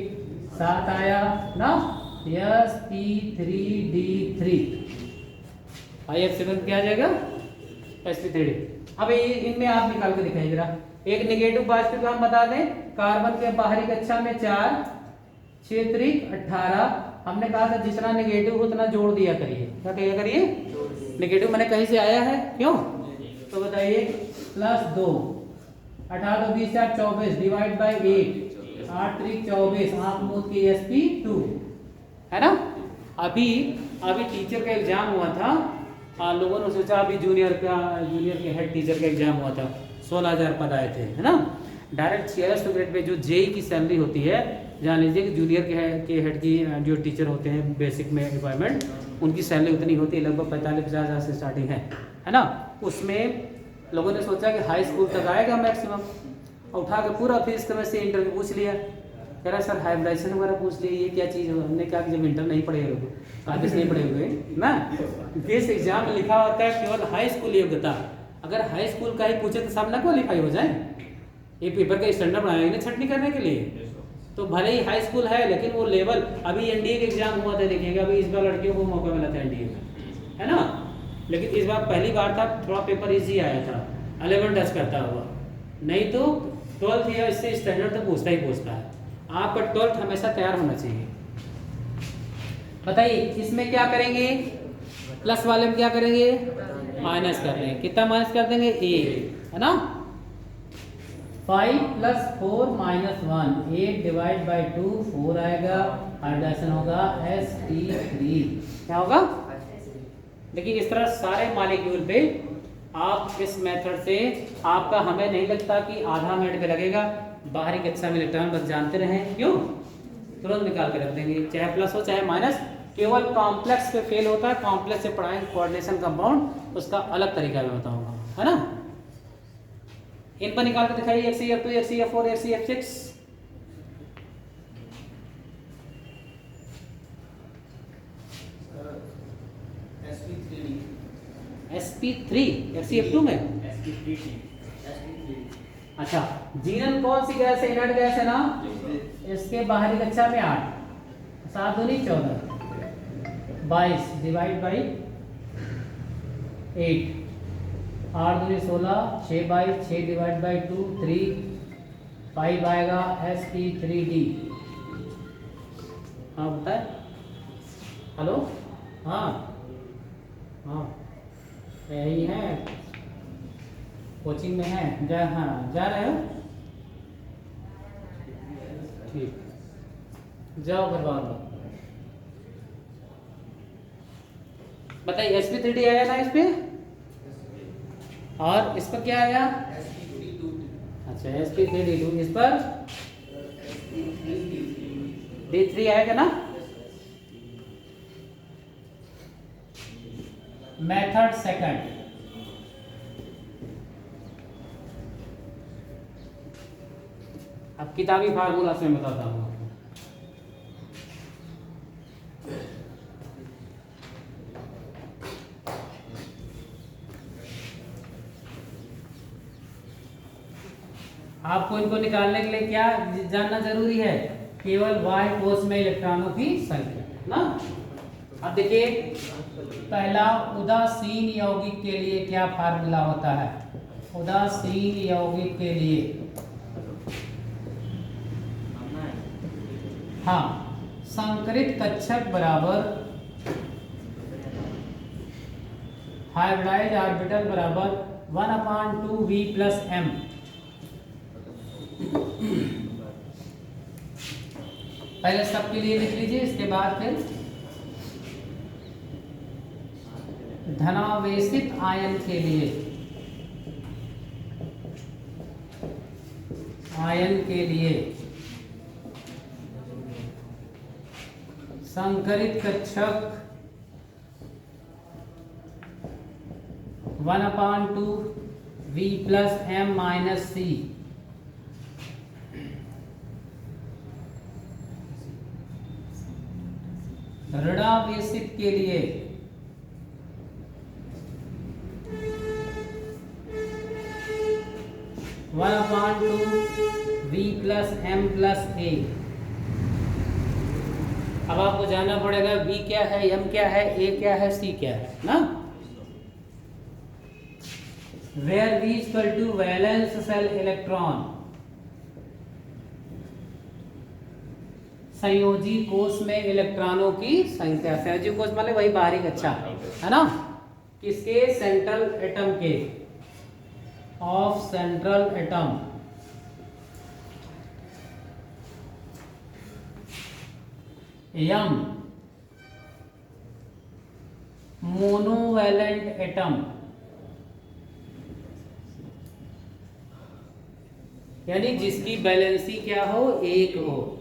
7 आया ना, sp3d3। IF7 क्या आ जाएगा, sp3d। अब ये इनमें आप निकाल के दिखाइए जरा। एक नेगेटिव पॉजिटिव हम बता दें, कार्बन के बाहरी कक्षा में 4, 6 त्रिक 18। हमने कहा था जितना नेगेटिव उतना जोड़ दिया करिए, क्या कहिए करिए, नेगेटिव मैंने कहीं से आया है, क्यों? तो बताइए, +2, 18 तो 20 4 24 डिवाइड बाय 8, 8 त्रिक 24, 8 मूत की sp2 है ना। अभी टीचर का एग्जाम हुआ था, लोगों ने सोचा अभी जूनियर के हेड टीचर का एग्जाम हुआ था, 16,000 पद आए थे, है ना। डायरेक्ट 46 ग्रेड पे जो जेई की सैलरी होती है, जान लीजिए कि जूनियर के हेड की जो टीचर होते हैं बेसिक में रिक्वायरमेंट, उनकी सैलरी उतनी होती है, लगभग 45-50 हज़ार से स्टार्टिंग है ना। उसमें लोगों ने सोचा कि हाई स्कूल तक आएगा मैक्सिमम, और उठा के पूरा फीस से इंटरव्यू पूछ लिया। कह रहा सर हाइब्रिडाइजेशन वगैरह पूछ लिए, ये क्या चीज़ है। हमने कहा कि जब इंटर नहीं पढ़े लोग, आदेश नहीं पढ़े हुए ना, बेस एग्जाम में लिखा होता है केवल हाई स्कूल योग्यता। अगर हाई स्कूल का ही पूछे तो सब ना क्वालिफाई हो जाए, ये पेपर का स्टैंडर्ड बनाया ना छटनी करने के लिए। तो भले ही हाई स्कूल है, लेकिन वो लेवल, अभी एनडीए का एग्जाम हुआ था, देखिएगा अभी इस बार लड़कियों को मौका मिला था एनडीए में, है ना। लेकिन इस बार पहली बार था, थोड़ा पेपर इजी आया था, 11 टच करता हुआ, नहीं तो 12th या इससे स्टैंडर्ड तो पूछता ही पूछता है। आपका 12th हमेशा तैयार होना चाहिए। बताइए इसमें क्या करेंगे, प्लस वाले में क्या करेंगे, माइनस कर देंगे। कितना माइनस कर देंगे, 1, है ना। 5 + 4 - 1, 8 डिवाइड बाय 2, 4 आएगा, हाइब्रिडाइजेशन होगा sp3, क्या होगा। देखिए इस तरह सारे मॉलिक्यूल पे आप इस मेथड से, आपका हमें नहीं लगता कि आधा मिनट पे लगेगा। बाहरी कक्षा में इलेक्ट्रॉन बस जानते रहें, क्यों, तुरंत निकाल के रख देंगे, चाहे प्लस हो चाहे माइनस। केवल कॉम्प्लेक्स पे फेल होता है, कॉम्प्लेक्स से पढ़ाएंगे कोऑर्डिनेशन कंपाउंड, उसका अलग तरीका मैं बताऊंगा, है ना। इन पर निकाल के दिखाइए, HCF2 HCF4 HCF6। sp3 HCF2 में अच्छा, जीनन कौन सी गैस है, इनर्ट गैस है ना। इसके बाहरी कक्षा में 8, 7 दूनी 14, 22 डिवाइड बाई 8, 8 दूनी 16, 6 बाई 6 डिवाइड बाई 2, 3, 5 आएगा sp3d। हाँ बताए, हेलो, हाँ हाँ यही है, कोचिंग में है, हाँ जा रहे हो, ठीक, जाओ करवा लो। बताइए sp3d आया ना इस पे, और इस पर क्या आया, अच्छा sp3d2, इस पर d3 आएगा ना। मेथड सेकंड, अब किताबी फार्मूला से मैं बताता हूँ आपको। आपको इनको निकालने के लिए क्या जानना जरूरी है, केवल y कोष में इलेक्ट्रॉनों की संख्या ना। अब देखिए पहला, उदासीन यौगिक के लिए क्या फार्मूला होता है, उदासीन यौगिक के लिए, हाँ, संकरित कक्षक बराबर हाइब्रिडाइज ऑर्बिटल बराबर 1/2v + m। पहले सबके लिए लिख लीजिए, इसके बाद फिर धनावेशित आयन के लिए, आयन के लिए संकरित कक्षक 1/2 V plus M minus C, ऋणावेशित के लिए one upon two V plus M plus A। अब आपको जानना पड़ेगा V क्या है, M क्या है, A क्या है, C क्या है ना। Where V is equal to valence cell electron, संयोजी कोष में इलेक्ट्रॉनों की संख्या। संयोजी कोष माने वही बाहरी कक्षा है ना, किसके, सेंट्रल एटम के, of central atom, M monovalent atom, यानी जिसकी वैलेंसी क्या हो, एक हो।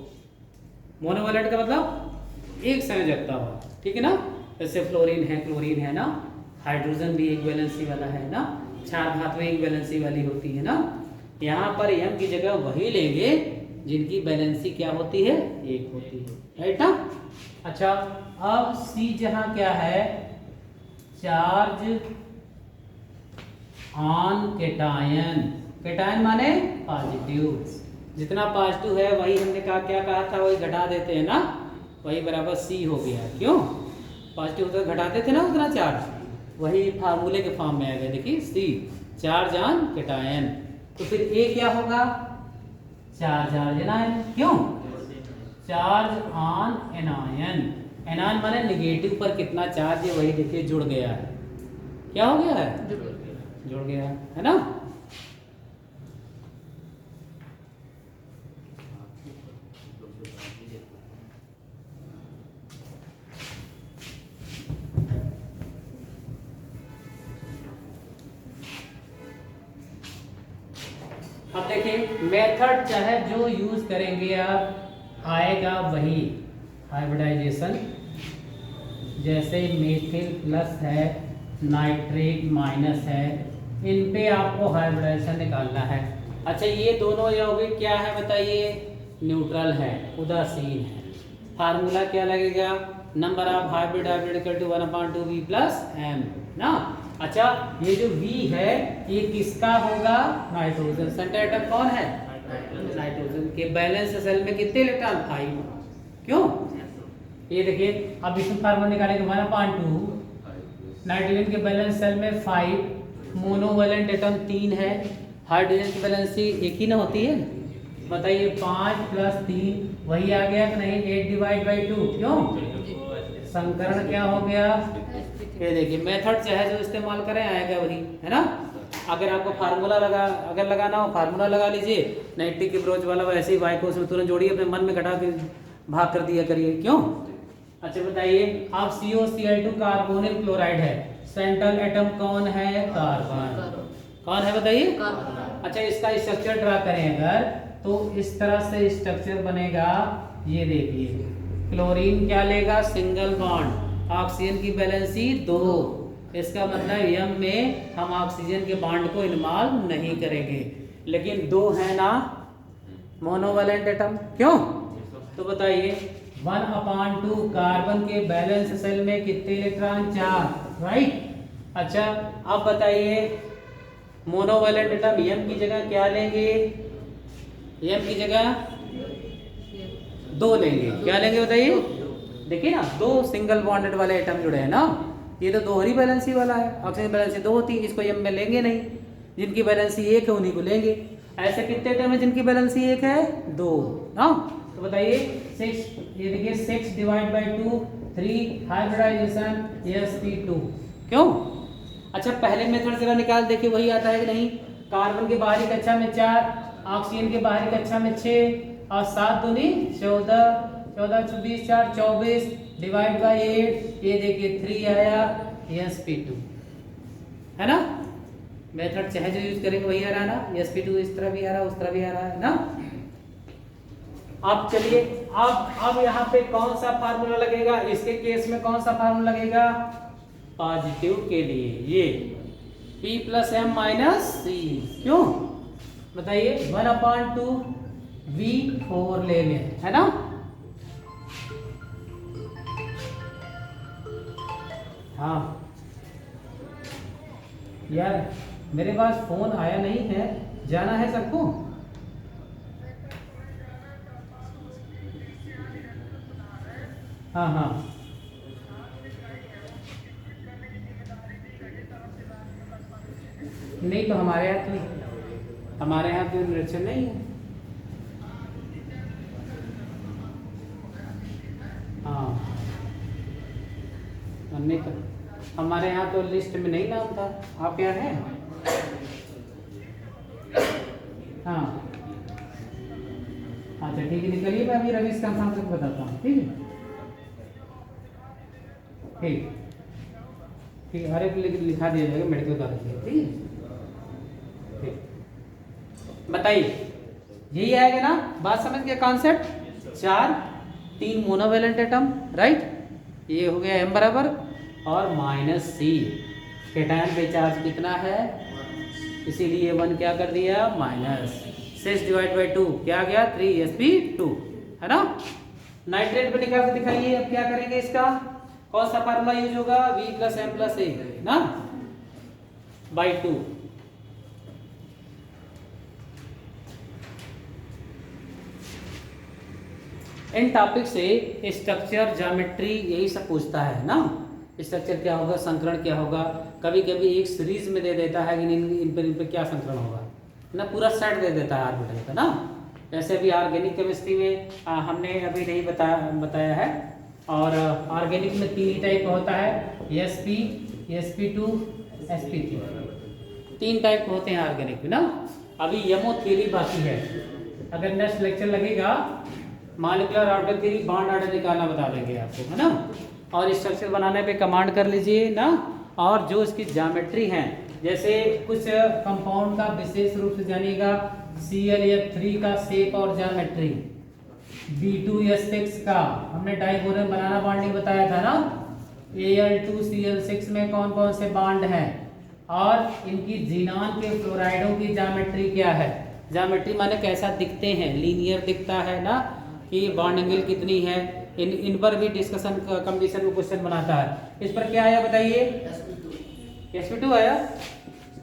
मोनोवैलेंट का मतलब एक संयोजकता हो, ठीक है ना। जैसे फ्लोरीन है, क्लोरीन है ना, हाइड्रोजन भी एक वैलेंसी वाला है ना, क्षार धातुएं एक वैलेंसी वाली होती है ना। यहाँ पर एम की जगह वही लेंगे जिनकी वैलेंसी क्या होती है, एक होती है, राइट ना। अच्छा, अब सी जहाँ क्या है, चार्ज ऑन केटायन, केटायन माने पॉजिटिव, जितना पॉजिटिव है वही हमने कहा, क्या कहा था, वही घटा देते हैं ना, वही बराबर सी हो गया। क्यों, पॉजिटिव तो घटाते थे ना उतना चार्ज, वही फार्मूले के फॉर्म में आ गया। देखिए सी, चार्ज ऑन केटायन, तो फिर ए क्या होगा, चार्ज ऑन एनायन। क्यों, चार्ज ऑन एनायन, एनायन माने निगेटिव पर कितना चार्ज है, वही देखिए जुड़ गया है। क्या हो गया है, जुड़ गया है ना। अब देखिए मेथड चाहे जो यूज करेंगे आप, आएगा वही हाइब्रिडाइजेशन। जैसे मेथिल प्लस है, नाइट्रेट माइनस है, इन पे आपको हाइब्रिडाइजेशन निकालना है। अच्छा, ये दोनों यौगिक क्या है बताइए, न्यूट्रल है, उदासीन है। फार्मूला क्या लगेगा, number of hybrid equal to 1/2 V plus M ना। अच्छा, ये जो V है ये किसका होगा, नाइट्रोजन। सेंटर एटम कौन है, नाइट्रोजन के। बैलेंस सेल में कितने इलेक्ट्रॉन, 5। क्यों, ये देखिए अब इसमें फार्मूला निकालेंगे 1/2, नाइट्रोजन के बैलेंस सेल में 5, मोनोवैलेंट एटम 3 है, हाइड्रोजन की बैलेंसी एक ही ना होती है, बताइए 5 + 3 वही आ गया कि नहीं, 8/2। क्यों, संकरण क्या हो गया, ये देखिए मेथड चाहे जो इस्तेमाल करें आएगा वही, है ना। अगर आपको फार्मूला लगाना हो, फार्मूला लगा लीजिए, 90 की ब्रोच वाला, वैसे ही y को उसमें तुरंत जोड़िए, अपने मन में घटा के भाग कर दिया करिए। क्यों, अच्छा बताइए, आप COCl2 कार्बोनिल क्लोराइड है, सेंट्रल एटम कौन है, कार्बन। कौन है बताइए, अच्छा इसका स्ट्रक्चर ड्रा करें अगर, तो इस तरह से स्ट्रक्चर बनेगा। ये देखिए क्लोरीन क्या लेगा, सिंगल बॉन्ड, ऑक्सीजन की बैलेंसी 2, इसका मतलब यम में हम ऑक्सीजन के बॉन्ड को इस्तेमाल नहीं करेंगे, लेकिन 2 है ना मोनोवैलेंट एटम। क्यों, तो बताइए 1/2 कार्बन के बैलेंस सेल में कितने इलेक्ट्रॉन, 4, राइट। अच्छा अब बताइए मोनोवैलेंट एटम यम की जगह क्या लेंगे, यम की जगह 2 लेंगे। क्या लेंगे बताइए, देखिए ना 2 सिंगल बॉन्डेड वाले एटम जुड़े हैं ना, ये तो दोहरी बैलेंसी वाला है, ऑक्सीजन बैलेंसी 2 होती है, इसको यम में लेंगे नहीं, जिनकी बैलेंसी 1 है उन्हीं को लेंगे। ऐसे कितने एटम है जिनकी बैलेंसी 1 है, 2 ना। तो बताइए 6, ये देखिए 6/2 3 हाइब्रिडाइजेशन sp2। क्यों, अच्छा पहले मेथड जरा निकाल देखिए वही आता है कि नहीं। कार्बन के बाहरी कक्षा में 4, ऑक्सीजन के बाहरी कक्षा में 6 और 7 दूनी 14, 14 24 4 24 /8, ये देखिए 3 आया sp2, है ना। मेथड चाहे जो यूज करेंगे वही आ रहा है ना, sp2 इस तरह भी आ रहा है, उस तरह भी आ रहा है ना। अब चलिए अब यहाँ पे कौन सा फार्मूला लगेगा, इसके केस में कौन सा फार्मूला लगेगा, पॉजिटिव के लिए ये P प्लस एम माइनस सी। क्यों बताइए? 1/2 V4 ले लें, है ना? हाँ यार, मेरे पास फोन आया नहीं है, जाना है सबको? हाँ हाँ, नहीं तो हमारे यहाँ तो निरीक्षण नहीं है। हाँ, नहीं तो हमारे यहाँ तो लिस्ट में नहीं नाम था। आप यहाँ हैं? हाँ अच्छा ठीक है, निकलिए, मैं अभी रवीश का नाम तक बताता हूँ। ठीक है, ठीक ठीक, हर एक लिखा दिया जाएगा मेडिकल कॉलेज में। ठीक है, ठीक, बताइए यही आएगा ना? बात समझ गया कॉन्सेप्ट? 3 monovalent atom, right? ये हो गया m बराबर और माइनस सी। कैटायन पे चार्ज कितना है, इसीलिए 1 क्या कर दिया, माइनस 6 डिवाइड बाई 2 क्या आ गया, 3sp2, है ना? नाइट्रेट पे निकाल के दिखाइए। अब क्या करेंगे, इसका कौन सा फार्मूला यूज होगा, V प्लस एम प्लस ए ना बाई 2। इन टॉपिक से स्ट्रक्चर, ज्योमेट्री, यही सब पूछता है ना। स्ट्रक्चर क्या होगा, संकरण क्या होगा, कभी कभी एक सीरीज में दे देता है कि इन पर क्या संकरण होगा ना, पूरा सेट दे देता है ऑर्बिटल का ना। जैसे अभी ऑर्गेनिक केमिस्ट्री में हमने अभी नहीं बताया है। और ऑर्गेनिक में 3 टाइप होता है, sp, sp2, sp3, 3 टाइप होते हैं ऑर्गेनिक में ना। अभी यमो थ्योरी बाकी है, अगर नेक्स्ट लेक्चर लगेगा molecular orbital theory, bond order निकालना बता देंगे आपको, है ना। और स्ट्रक्चर बनाने पे कमांड कर लीजिए ना। और जो इसकी ज्योमेट्री है, जैसे कुछ कंपाउंड का विशेष रूप से जानिएगा, Cl3 का शेप और ज्योमेट्री, B2S6 का हमने डाइगोनल बनाना बॉन्डिंग बताया था ना। Al2Cl6 में कौन कौन से बॉन्ड हैं, और इनकी जीनॉन के फ्लोराइडों की ज्योमेट्री क्या है। ज्योमेट्री माने कैसा दिखते हैं, लीनियर दिखता है ना, कि बॉन्ड एंगल कितनी है, इन पर भी डिस्कशन कंपटीशन में क्वेश्चन बनाता है। इस पर क्या आया बताइए, sp2 आया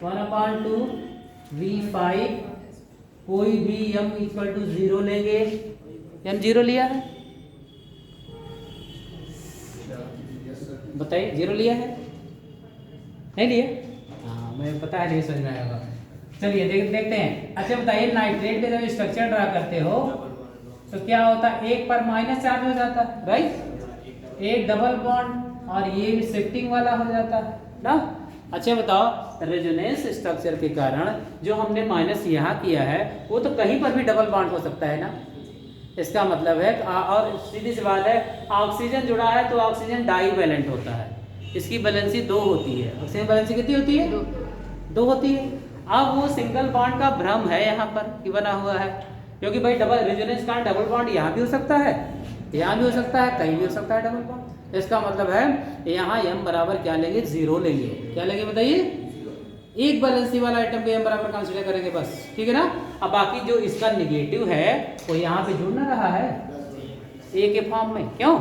1/2 V5, कोई भी m इक्वल टू 0 लेंगे, m 0 लिया है, बताइए 0 लिया है, नहीं लिया? हाँ मैं पता है, नहीं समझ में आया होगा। चलिए देखते हैं। अच्छा बताइए, नाइट्रेट पे जब स्ट्रक्चर ड्रा करते हो तो क्या होता है, एक पर माइनस चार्ज हो जाता है, राइट? एक डबल बॉन्ड और ये भी शिफ्टिंग वाला हो जाता है ना। अच्छा बताओ, रेजोनेंस स्ट्रक्चर के कारण जो हमने माइनस यहाँ किया है, वो तो कहीं पर भी डबल बॉन्ड हो सकता है ना। इसका मतलब है, और सीधी सी बात है, ऑक्सीजन जुड़ा है तो ऑक्सीजन डाईवैलेंट होता है, इसकी वैलेंसी 2 होती है। ऑक्सीजन वैलेंसी कितनी होती है, 2 होती है। अब वो सिंगल बॉन्ड का भ्रम है यहाँ पर कि बना हुआ है, क्योंकि भाई डबल रेजोनेंस का डबल बॉन्ड यहाँ भी हो सकता है, यहाँ भी हो सकता है, कहीं भी हो सकता है डबल बॉन्ड। इसका मतलब है यहाँ m बराबर क्या लेंगे, 0 लेंगे। क्या लेंगे बताइए, एक वैलेंसी वाला आइटम को m बराबर कंसीडर करेंगे बस, ठीक है ना। अब बाकी जो इसका निगेटिव है वो यहाँ पे जुड़ ना रहा है a के फॉर्म में, क्यों,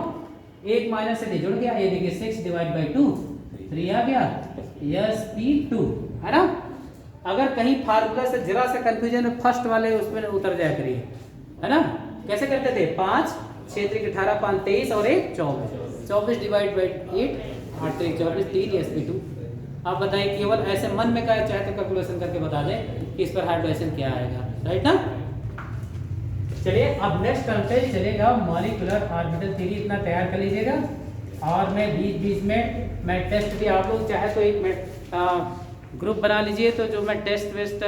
1 माइनस से जुड़ गया, ये देखिए 6 डिवाइड बाई 2, 3 आ गया, sp2, है ना। अगर कहीं फार्मूला से जरा से कंफ्यूजन है, फर्स्ट वाले उसमें उतर जाया करिए, है ना। कैसे करते थे, 5 6 3 18 5 23 और 1 24 डिवाइड बाई 8 8 3 24, 3 sp2। आप बताइए, केवल ऐसे मन में क्या चाहे तो कैलकुलेशन करके बता दें कि इस पर हाइड्रोजन क्या आएगा, राइट ना। चलिए अब नेक्स्ट कंसेप्ट चलेगा मॉलिक्यूलर ऑर्बिटल थ्योरी, इतना तैयार कर लीजिएगा। और मैं बीच में मैं टेस्ट भी, आप लोग चाहे तो एक ग्रुप बना लीजिए, तो जो मैं टेस्ट वेस्ट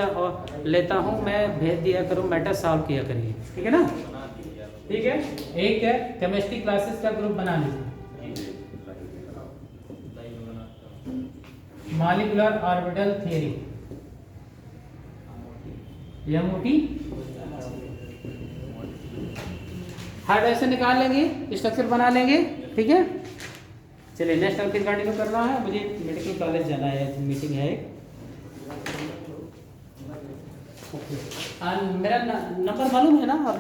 लेता हूँ मैं भेज दिया करूँ, मैटर सॉल्व किया करिए, ठीक है ना। ठीक है, एक है केमिस्ट्री क्लासेस का ग्रुप बना लीजिए, molecular orbital theory, MOT। Hydrogen निकाल लेंगे, स्ट्रक्चर बना लेंगे, ठीक है। चलिए नेक्स्ट फिर कंटिन्यू करना है, मुझे मेडिकल कॉलेज जाना है, मीटिंग है एक। ओके। मेरा नंबर मालूम है ना आप लोग